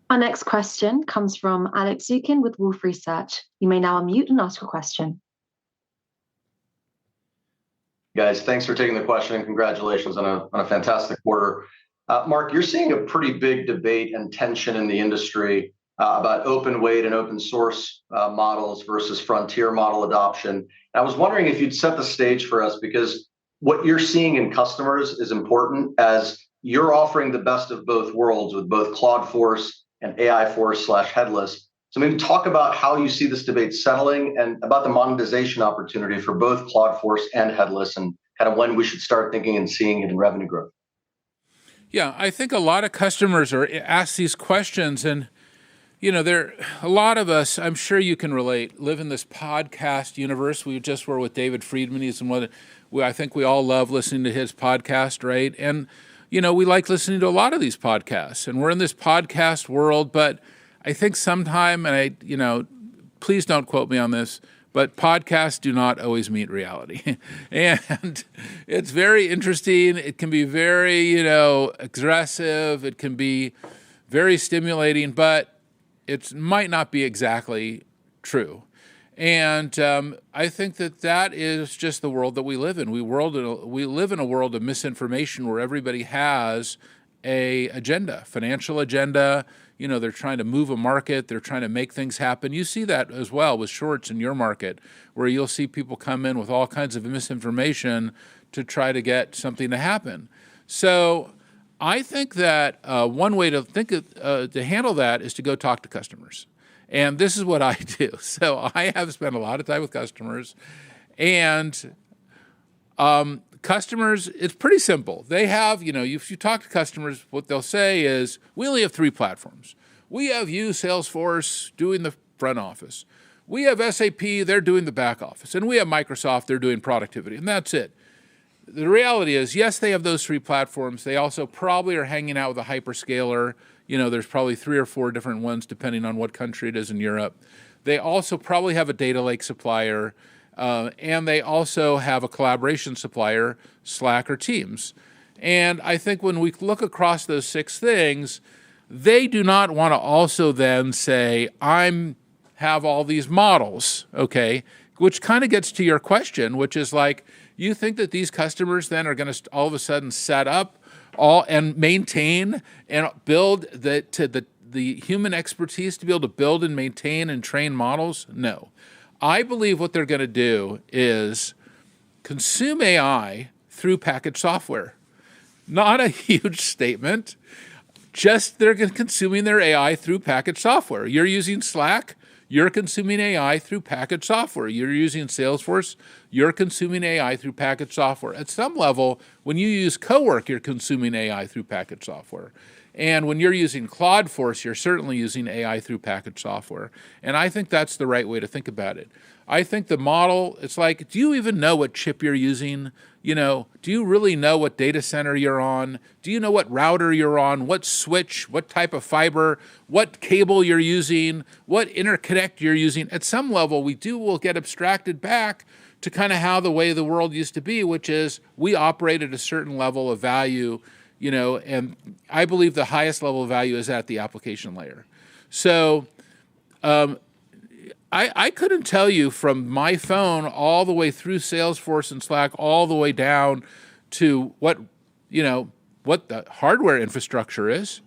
Our next question comes from Alex Zukin with Wolfe Research. You may now unmute and ask your question. Guys, thanks for taking the question and congratulations on a fantastic quarter. Mark, you're seeing a pretty big debate and tension in the industry about open weight and open source models versus frontier model adoption. I was wondering if you'd set the stage for us, because what you're seeing in customers is important, as you're offering the best of both worlds with both Claude Force and AI Force / headless. So maybe talk about how you see this debate settling and about the monetization opportunity for both Claude Force and headless, and kind of when we should start thinking and seeing it in revenue growth. Yeah, I think a lot of customers are asked these questions, and a lot of us, I'm sure you can relate, live in this podcast universe. We just were with David Friedman. I think we all love listening to his podcast, right? And we like listening to a lot of these podcasts, and we're in this podcast world. But I think sometime, and please don't quote me on this, but podcasts do not always meet reality. And it's very interesting. It can be very, aggressive. It can be very stimulating, but it might not be exactly true. And I think that is just the world that we live in. We live in a world of misinformation where everybody has a agenda, financial agenda. They're trying to move a market. They're trying to make things happen. You see that as well with shorts in your market, where you'll see people come in with all kinds of misinformation to try to get something to happen. So I think that one way to handle that is to go talk to customers. And this is what I do. So I have spent a lot of time with customers, and customers, it's pretty simple. They have, if you talk to customers, what they'll say is, we only have 3 platforms. We have you, Salesforce, doing the front office. We have SAP, they're doing the back office. And we have Microsoft, they're doing productivity. And that's it. The reality is, yes, they have those 3 platforms. They also probably are hanging out with a hyperscaler. There's probably 3 or 4 different ones, depending on what country it is in Europe. They also probably have a data lake supplier, and they also have a collaboration supplier, Slack or Teams. And I think when we look across those 6 things, they do not want to also then say, have all these models, okay? Which kind of gets to your question, which is like, you think that these customers then are going to all of a sudden set up all and maintain and build the human expertise to be able to build and maintain and train models? No. I believe what they're going to do is consume AI through packaged software. Not a huge statement, just they're consuming their AI through packaged software. You're using Slack, you're consuming AI through packaged software. You're using Salesforce, you're consuming AI through packaged software. At some level, when you use CoWork, you're consuming AI through packaged software. And when you're using Claude Force, you're certainly using AI through packaged software. And I think that's the right way to think about it. I think the model, it's like, do you even know what chip you're using? Do you really know what data center you're on? Do you know what router you're on, what switch, what type of fiber, what cable you're using, what interconnect you're using? At some level, will get abstracted back to kind of how the way the world used to be, which is we operate at a certain level of value, and I believe the highest level of value is at the application layer. So I couldn't tell you from my phone all the way through Salesforce and Slack, all the way down to what the hardware infrastructure is.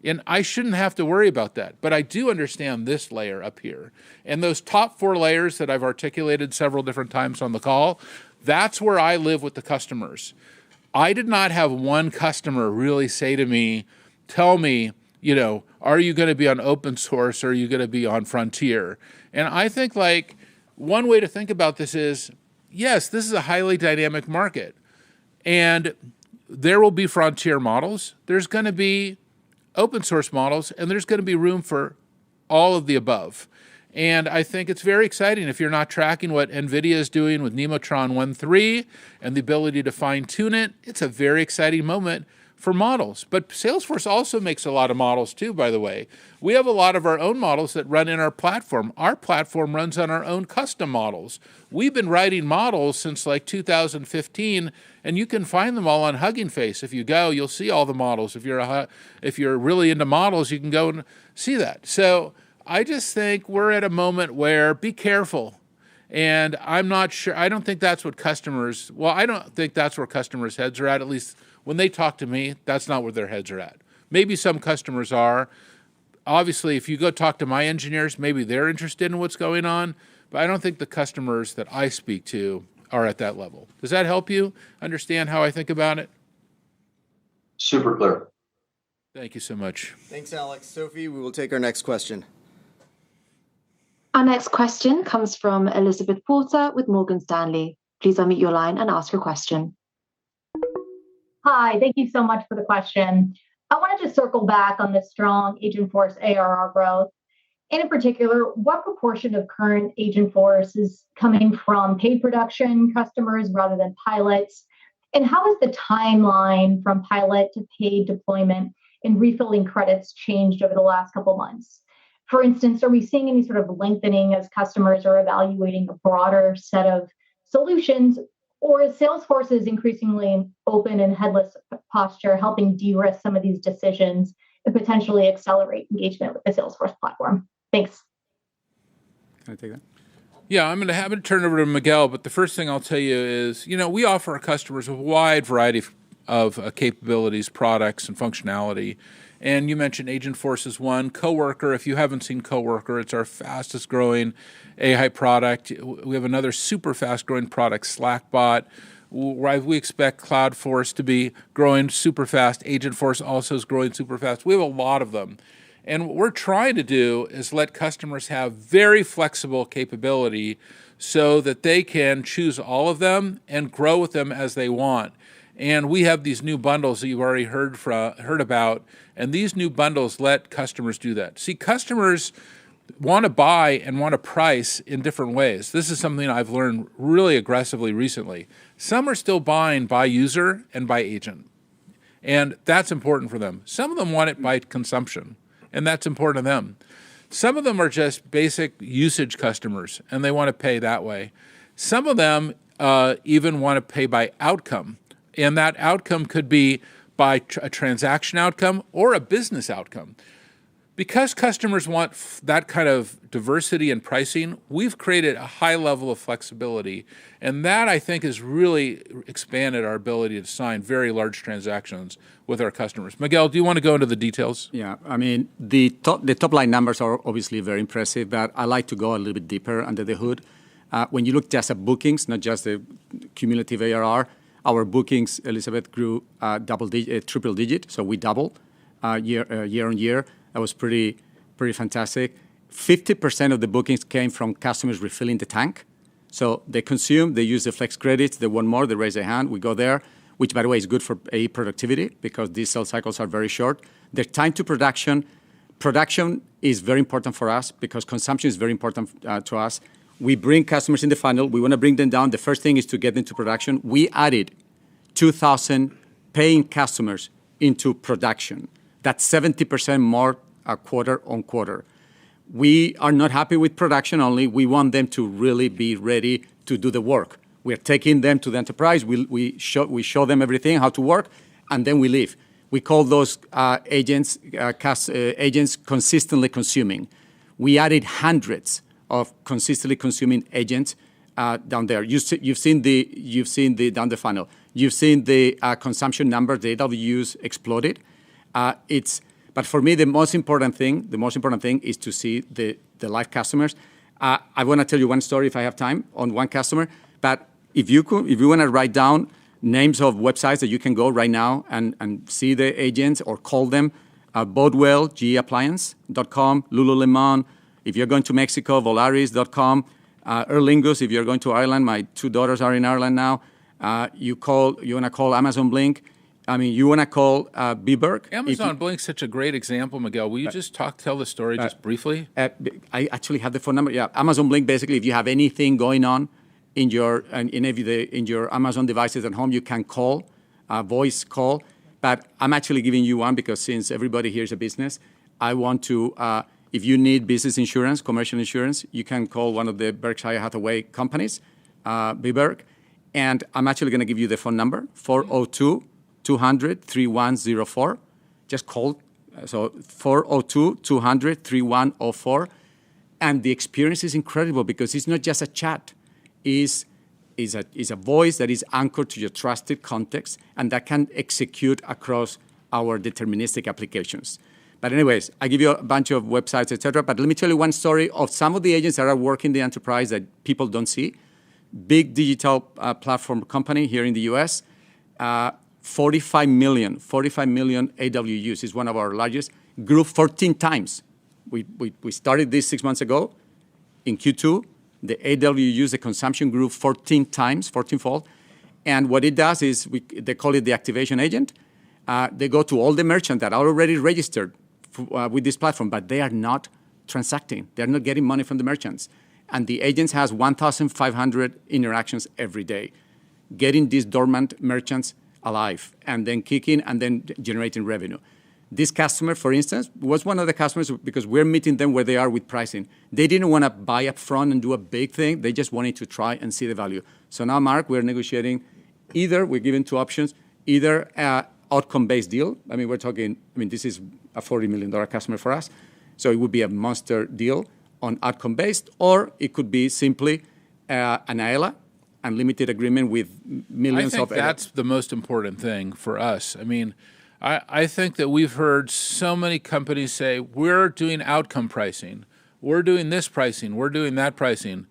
And I shouldn't have to worry about that. But I do understand this layer up here. And those top 4 layers that I've articulated several different times on the call, that's where I live with the customers. I did not have one customer really say to me, tell me, are you going to be on open source or are you going to be on frontier? And I think one way to think about this is yes, this is a highly dynamic market. And there will be frontier models. There's going to be open source models, and there's going to be room for all of the above. And I think it's very exciting if you're not tracking what NVIDIA is doing with Nemotron 1.3 and the ability to fine-tune it. It's a very exciting moment for models. But Salesforce also makes a lot of models too, by the way. We have a lot of our own models that run in our platform. Our platform runs on our own custom models. We've been writing models since like 2015, and you can find them all on Hugging Face. If you go, you'll see all the models. If you're really into models, you can go and see that. So I just think we're at a moment where be careful. And I'm not sure, I don't think that's what customers, well, I don't think that's where customers' heads are at least when they talk to me, that's not where their heads are at. Maybe some customers are. Obviously, if you go talk to my engineers, maybe they're interested in what's going on, but I don't think the customers that I speak to are at that level. Does that help you understand how I think about it? Super clear. Thank you so much. Thanks, Alex. Sophie, we will take our next question. Our next question comes from Elizabeth Porter with Morgan Stanley. Please unmute your line and ask your question. Hi, thank you so much for the question. I wanted to circle back on the strong Agentforce ARR growth. And in particular, what proportion of current Agentforce is coming from paid production customers rather than pilots? And how has the timeline from pilot to paid deployment and refilling credits changed over the last couple of months? For instance, are we seeing any sort of lengthening as customers are evaluating a broader set of solutions? Or is Salesforce's increasingly open and headless posture helping de-risk some of these decisions and potentially accelerate engagement with the Salesforce platform? Thanks. Can I take that? Yeah, I'm going to have it turn over to Miguel, but the first thing I'll tell you is, we offer our customers a wide variety of capabilities, products, and functionality. And you mentioned Agentforce is one. Coworker, if you haven't seen Coworker, it's our fastest growing AI product. We have another super fast growing product, Slackbot. We expect CloudForce to be growing super fast. Agentforce also is growing super fast. We have a lot of them. And what we're trying to do is let customers have very flexible capability so that they can choose all of them and grow with them as they want. And we have these new bundles that you've already heard about, and these new bundles let customers do that. See, customers want to buy and want to price in different ways. This is something I've learned really aggressively recently. Some are still buying by user and by agent, and that's important for them. Some of them want it by consumption, and that's important to them. Some of them are just basic usage customers, and they want to pay that way. Some of them even want to pay by outcome. And that outcome could be by a transaction outcome or a business outcome. Because customers want that kind of diversity in pricing, we've created a high level of flexibility. And that, I think, has really expanded our ability to sign very large transactions with our customers. Miguel, do you want to go into the details? Yeah, I mean, the top line numbers are obviously very impressive, but I like to go a little bit deeper under the hood. When you look just at bookings, not just the cumulative ARR, our bookings, Elizabeth, grew triple digit, so we doubled year on year. That was pretty fantastic. 50% of the bookings came from customers refilling the tank. So they consume, they use the flex credits, they want more, they raise their hand, we go there, which, by the way, is good for AE productivity because these sales cycles are very short. Their time to production is very important for us because consumption is very important to us. We bring customers in the funnel. We want to bring them down. The first thing is to get them to production. We added 2,000 paying customers into production. That's 70% more quarter on quarter. We are not happy with production only. We want them to really be ready to do the work. We are taking them to the enterprise. We show them everything, how to work, and then we leave. We call those agents consistently consuming. We added hundreds of consistently consuming agents down there. You've seen the down the funnel. You've seen the consumption numbers. The AWUs exploded. But for me, the most important thing is to see the live customers. I want to tell you one story if I have time on one customer. But if you want to write down names of websites that you can go right now and see the agents or call them, Bodewell, geappliance.com, Lululemon. If you're going to Mexico, Volaris.com, Aer Lingus, if you're going to Ireland, my two daughters are in Ireland now. You want to call Amazon Blink. You want to call Beberg. Amazon Blink's such a great example, Miguel. Will you just tell the story just briefly? I actually have the phone number. Yeah, Amazon Blink. Basically, if you have anything going on in your Amazon devices at home, you can call, voice call. But I'm actually giving you one because since everybody here is a business, I want to. If you need business insurance, commercial insurance, you can call one of the Berkshire Hathaway companies, Beberg, and I'm actually going to give you the phone number 402-200-3104. Just call. So 402-200-3104, and the experience is incredible because it's not just a chat. Is a voice that is anchored to your trusted context and that can execute across our deterministic applications. But anyways, I give you a bunch of websites, etc. But let me tell you one story of some of the agents that are working the enterprise that people don't see. Big digital platform company here in the US, 45 million AWUs is one of our largest, grew 14 times. We started this 6 months ago. In Q2, the AWUs, the consumption grew 14 times, 14-fold. And what it does is, they call it the activation agent. They go to all the merchants that are already registered with this platform, but they are not transacting. They're not getting money from the merchants. And the agents has 1,500 interactions every day, getting these dormant merchants alive, and then kicking, and then generating revenue. This customer, for instance, was one of the customers because we're meeting them where they are with pricing. They didn't want to buy up front and do a big thing. They just wanted to try and see the value. So now, Mark, we're negotiating we're giving two options, either outcome-based deal. We're talking, this is a $40 million customer for us. So it would be a monster deal on outcome-based, or it could be simply an AELA, unlimited agreement with millions of... I think that's the most important thing for us. I think that we've heard so many companies say, we're doing outcome pricing, we're doing this pricing, we're doing that pricing.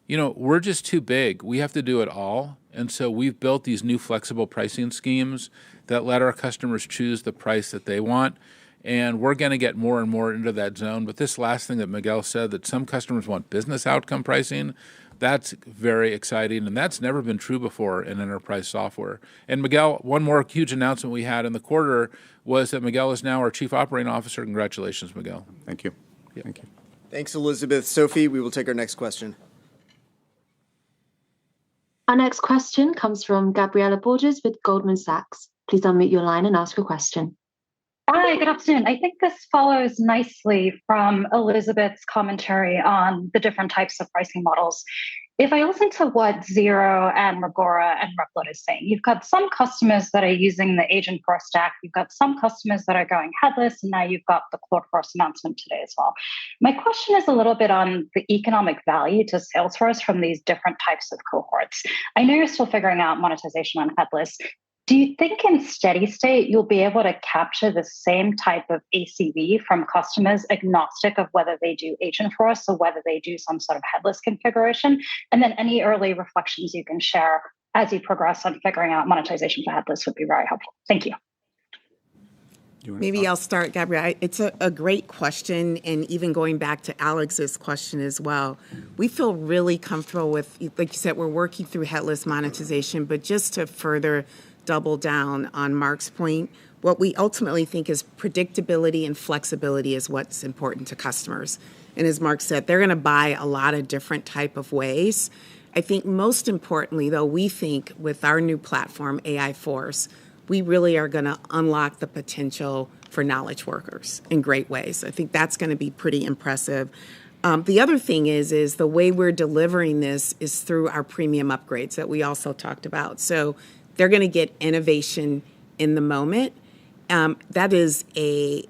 We're just too big. We have to do it all. And so we've built these new flexible pricing schemes that let our customers choose the price that they want. And we're going to get more and more into that zone. But this last thing that Miguel said, that some customers want business outcome pricing, that's very exciting. And that's never been true before in enterprise software. And Miguel, one more huge announcement we had in the quarter was that Miguel is now our Chief Operating Officer. Congratulations, Miguel. Thank you. Yeah. Thank you. Thanks, Elizabeth. Sophie, we will take our next question. Our next question comes from Gabriela Borges with Goldman Sachs. Please unmute your line and ask your question. Hi, good afternoon. I think this follows nicely from Elizabeth's commentary on the different types of pricing models. If I listen to what Xero and Magora and Replit is saying, you've got some customers that are using the Agentforce stack, you've got some customers that are going headless, and now you've got the Cloudforce announcement today as well. My question is a little bit on the economic value to Salesforce from these different types of cohorts. I know you're still figuring out monetization on headless. Do you think in steady state, you'll be able to capture the same type of ACV from customers agnostic of whether they do Agentforce or whether they do some sort of headless configuration? And then any early reflections you can share as you progress on figuring out monetization for headless would be very helpful. Thank you. Maybe I'll start, Gabrielle. It's a great question, and even going back to Alex's question as well, we feel really comfortable with, like you said, we're working through headless monetization, but just to further double down on Mark's point, what we ultimately think is predictability and flexibility is what's important to customers. And as Mark said, they're going to buy a lot of different type of ways. I think most importantly, though, we think with our new platform, AI Force, we really are going to unlock the potential for knowledge workers in great ways. I think that's going to be pretty impressive. The other thing is the way we're delivering this is through our premium upgrades that we also talked about. So they're going to get innovation in the moment. That is a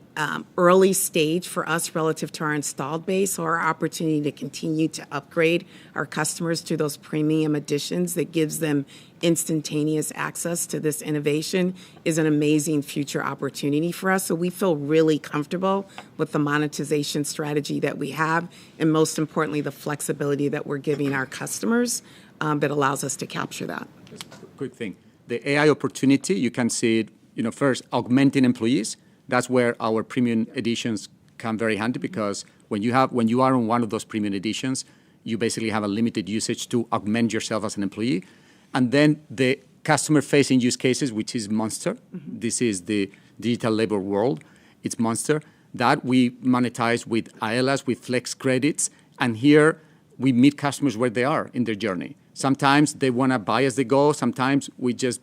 early stage for us relative to our installed base, or our opportunity to continue to upgrade our customers to those premium editions that gives them instantaneous access to this innovation is an amazing future opportunity for us. So we feel really comfortable with the monetization strategy that we have, and most importantly, the flexibility that we're giving our customers that allows us to capture that. Just a quick thing. The AI opportunity, you can see it, first, augmenting employees. That's where our premium editions come very handy, because when you are on one of those premium editions, You basically have a limited usage to augment yourself as an employee. And then the customer-facing use cases, which is Monster. This is the digital labor world. It's Monster. That we monetize with ILAs, with flex credits. And here we meet customers where they are in their journey. Sometimes they want to buy as they go. Sometimes we just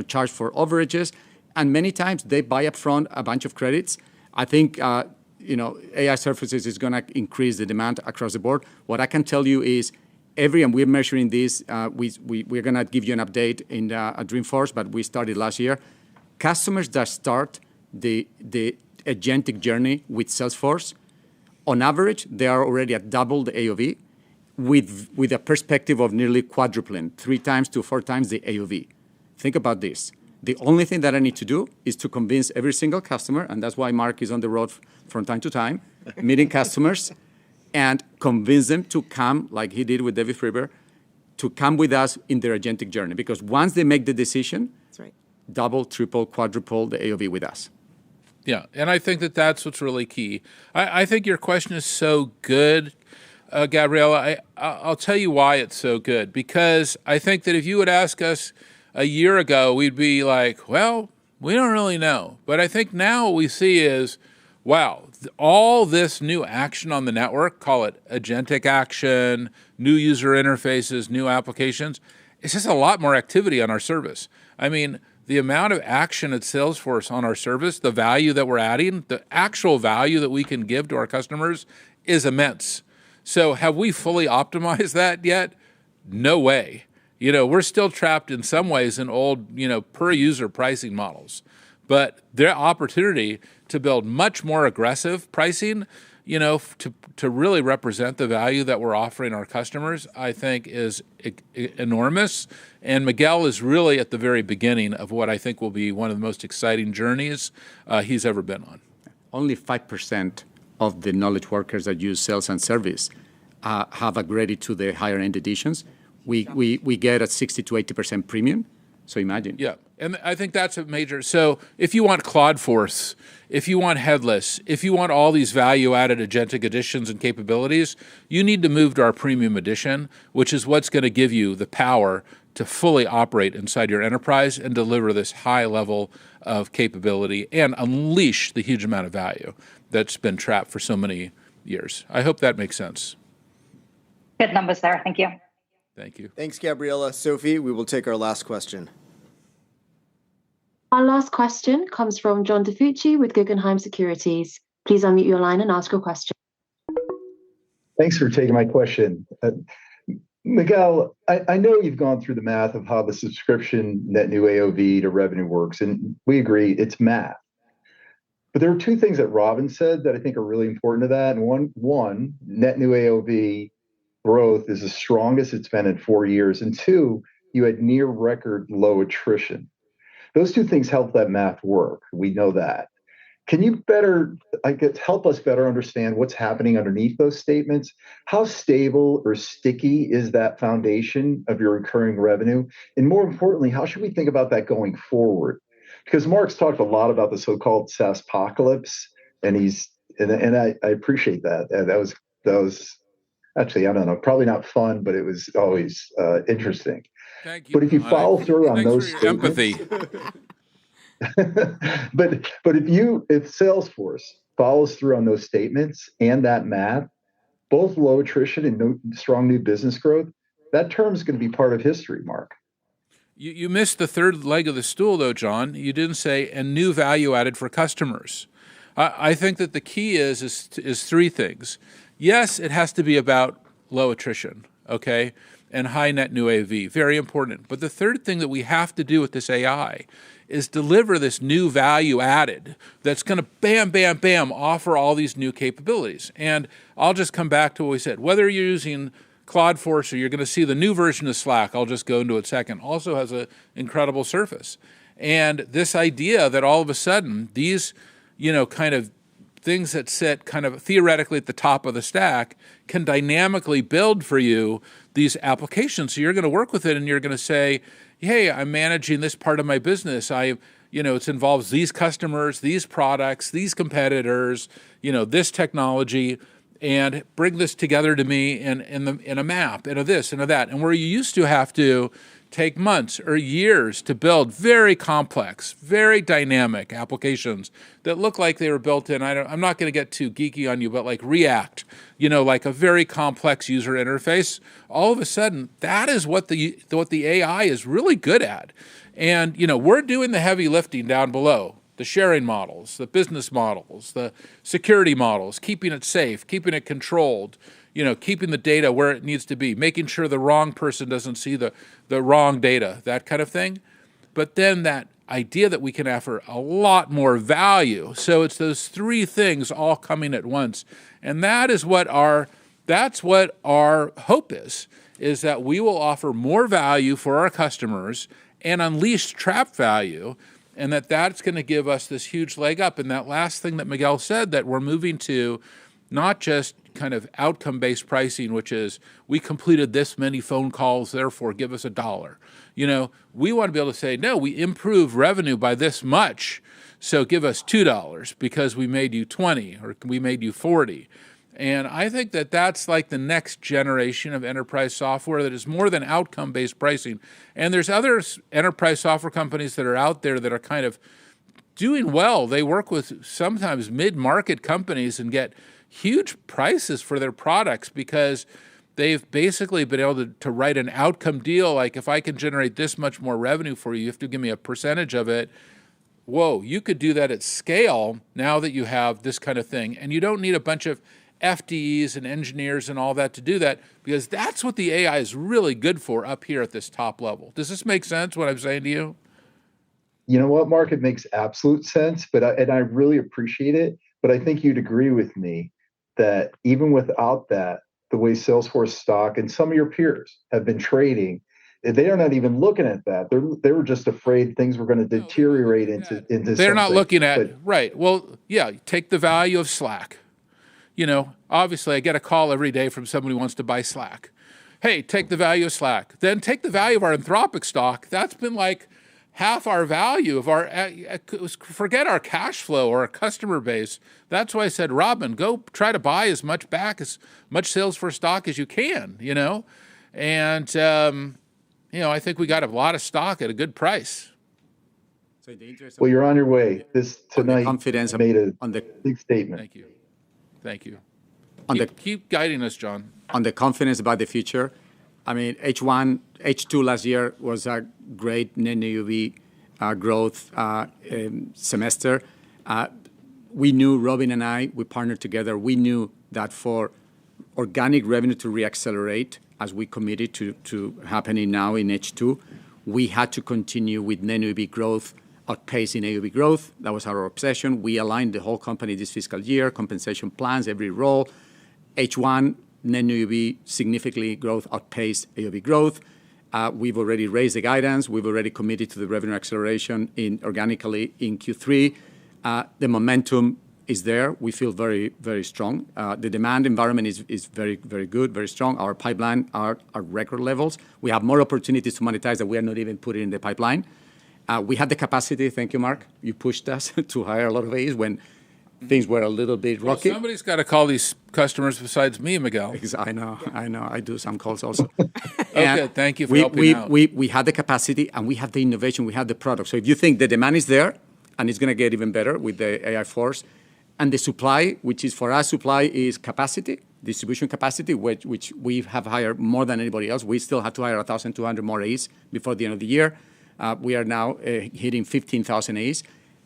charge for overages. And many times they buy upfront a bunch of credits. I think AI surfaces is going to increase the demand across the board. What I can tell you is and we're measuring this, we're going to give you an update at Dreamforce, but we started last year. Customers that start the agentic journey with Salesforce, on average, they are already at double the AOV with a perspective of nearly quadrupling, 3 times to 4 times the AOV. Think about this. The only thing that I need to do is to convince every single customer, and that's why Mark is on the road from time to time, meeting customers, and convince them to come, like he did with David Friber, to come with us in their agentic journey. Because once they make the decision, That's right. double, triple, quadruple the AOV with us. Yeah, and I think that's what's really key. I think your question is so good, Gabriela. I'll tell you why it's so good. Because I think that if you would ask us a year ago, we'd be like, well, we don't really know. But I think now what we see is, wow, all this new action on the network, call it agentic action, new user interfaces, new applications, it's just a lot more activity on our service. I mean, the amount of action at Salesforce on our service, the value that we're adding, the actual value that we can give to our customers is immense. So have we fully optimized that yet? No way. We're still trapped in some ways in old, per user pricing models. But their opportunity to build much more aggressive pricing, to really represent the value that we're offering our customers, I think is enormous. And Miguel is really at the very beginning of what I think will be one of the most exciting journeys he's ever been on. Only 5% of the knowledge workers that use sales and service have upgraded to the higher end editions. We get a 60 to 80% premium. So imagine. Yeah, and I think that's a major. So if you want Claudeforce, if you want headless, if you want all these value-added agentic additions and capabilities, you need to move to our premium edition, which is what's going to give you the power to fully operate inside your enterprise and deliver this high level of capability and unleash the huge amount of value that's been trapped for so many years. I hope that makes sense. Good numbers there. Thank you. Thank you. Thanks, Gabriela. Sophie, we will take our last question. Our last question comes from John DiFucci with Guggenheim Securities. Please unmute your line and ask your question. Thanks for taking my question. Miguel, I know you've gone through the math of how the subscription net new AOV to revenue works, and we agree it's math. But there are 2 things that Robin said that I think are really important to that. And one, net new AOV growth is the strongest it's been in 4 years. And 2, you had near record low attrition. Those 2 things help that math work. We know that. Can you help us better understand what's happening underneath those statements? How stable or sticky is that foundation of your recurring revenue? And more importantly, how should we think about that going forward? Because Mark's talked a lot about the so-called SaaSpocalypse, and I appreciate that. That was actually, I don't know, probably not fun, but it was always interesting. Thank you. But if you follow through on those statements, empathy. but if Salesforce follows through on those statements and that math, both low attrition and strong new business growth, that term is going to be part of history, Mark. You missed the third leg of the stool, though, John. You didn't say, and new value added for customers. I think that the key is 3 things. Yes, it has to be about low attrition, okay, and high net new AV, very important. But the third thing that we have to do with this AI is deliver this new value added that's going to bam, bam, bam, offer all these new capabilities. And I'll just come back to what we said. Whether you're using Claudeforce or you're going to see the new version of Slack, I'll just go into it second, also has an incredible surface. And this idea that all of a sudden these, kind of things that sit kind of theoretically at the top of the stack can dynamically build for you these applications. So you're going to work with it and you're going to say, hey, I'm managing this part of my business. It involves these customers, these products, these competitors, this technology. and bring this together to me in a map, in a this and a that. And where you used to have to take months or years to build very complex, very dynamic applications that look like they were built in, I'm not going to get too geeky on you, but like React, like a very complex user interface. All of a sudden, that is what the AI is really good at. And, we're doing the heavy lifting down below. The sharing models, the business models, the security models, keeping it safe, keeping it controlled, keeping the data where it needs to be, making sure the wrong person doesn't see the wrong data, that kind of thing. But then that idea that we can offer a lot more value. So it's those three things all coming at once. And that's what our hope is that we will offer more value for our customers and unleash trap value, and that's going to give us this huge leg up. And that last thing that Miguel said, that we're moving to not just kind of outcome-based pricing, which is we completed this many phone calls, therefore give us $1. We want to be able to say, no, we improved revenue by this much, so give us $2 because we made you 20 or we made you 40. And I think that's like the next generation of enterprise software that is more than outcome-based pricing. And there's other enterprise software companies that are out there that are kind of doing well. They work with sometimes mid-market companies and get huge prices for their products because they've basically been able to write an outcome deal. Like, if I can generate this much more revenue for you, you have to give me a percentage of it. Whoa, you could do that at scale now that you have this kind of thing. And you don't need a bunch of FDEs and engineers and all that to do that, because that's what the AI is really good for up here at this top level. Does this make sense, what I'm saying to you? You know what, Mark? It makes absolute sense, and I really appreciate it. But I think you'd agree with me that even without that, the way Salesforce stock and some of your peers have been trading, they are not even looking at that. They were just afraid things were going to deteriorate into. They're not looking at right. Well, yeah. Take the value of Slack. Obviously, I get a call every day from someone who wants to buy Slack. Hey, take the value of Slack. Then take the value of our Anthropic stock. That's been like half our value of our, forget our cash flow or our customer base. That's why I said, Robin, go try to buy as much Salesforce stock as you can, And, I think we got a lot of stock at a good price. Well, you're on your way. This tonight confidence made a big statement. Thank you. Keep guiding us, John. On the confidence about the future, I mean, H2 last year was a great net new AOV growth semester. We knew, Robin and I, we partnered together. We knew that for organic revenue to reaccelerate, as we committed to happening now in H2, we had to continue with net new AOV growth, outpacing AOV growth. That was our obsession. We aligned the whole company this fiscal year, compensation plans, every role. H1, net new AOV significantly growth outpaced AOV growth. We've already raised the guidance. We've already committed to the revenue acceleration organically in Q3. The momentum is there. We feel very, very strong. The demand environment is very, very good, very strong. Our pipeline are at record levels. We have more opportunities to monetize that we are not even putting in the pipeline. We had the capacity, thank you, Mark. You pushed us to hire a lot of A's when things were a little bit rocky. Well, somebody's got to call these customers besides me, Miguel. I know. I do some calls also. Okay, thank you for helping out. We had the capacity, and we have the innovation, we have the product. So if you think the demand is there, and it's going to get even better with the AI Force, and the supply, which is for us, supply is capacity, distribution capacity, which we have hired more than anybody else. We still have to hire 1,200 more A's before the end of the year. We are now hitting 15,000 A's.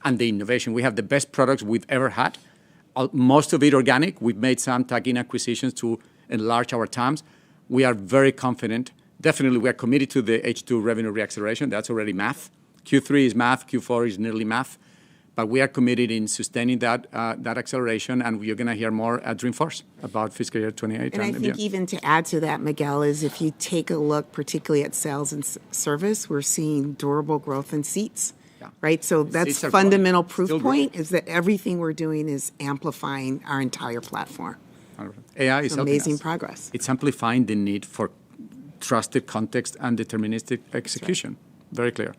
And the innovation, we have the best products we've ever had. Most of it organic. We've made some tuck-in acquisitions to enlarge our TAMs. We are very confident. Definitely, we are committed to the H2 revenue reacceleration. That's already math. Q3 is math. Q4 is nearly math. But we are committed in sustaining that acceleration, and you're going to hear more at Dreamforce about fiscal year 28. And I think even to add to that, Miguel, is if you take a look particularly at sales and service, we're seeing durable growth in seats, right? So that's fundamental proof point is that everything we're doing is amplifying our entire platform. AI is amazing progress. It's amplifying the need for trusted context and deterministic execution. Very clear.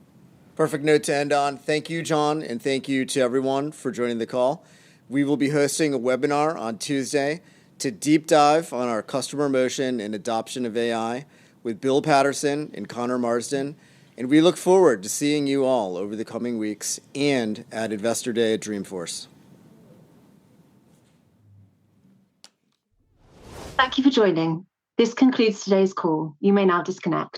Perfect note to end on. Thank you, John, and thank you to everyone for joining the call. We will be hosting a webinar on Tuesday to deep dive on our customer motion and adoption of AI with Bill Patterson and Connor Marsden. And we look forward to seeing you all over the coming weeks and at Investor Day at Dreamforce. Thank you for joining. This concludes today's call. You may now disconnect.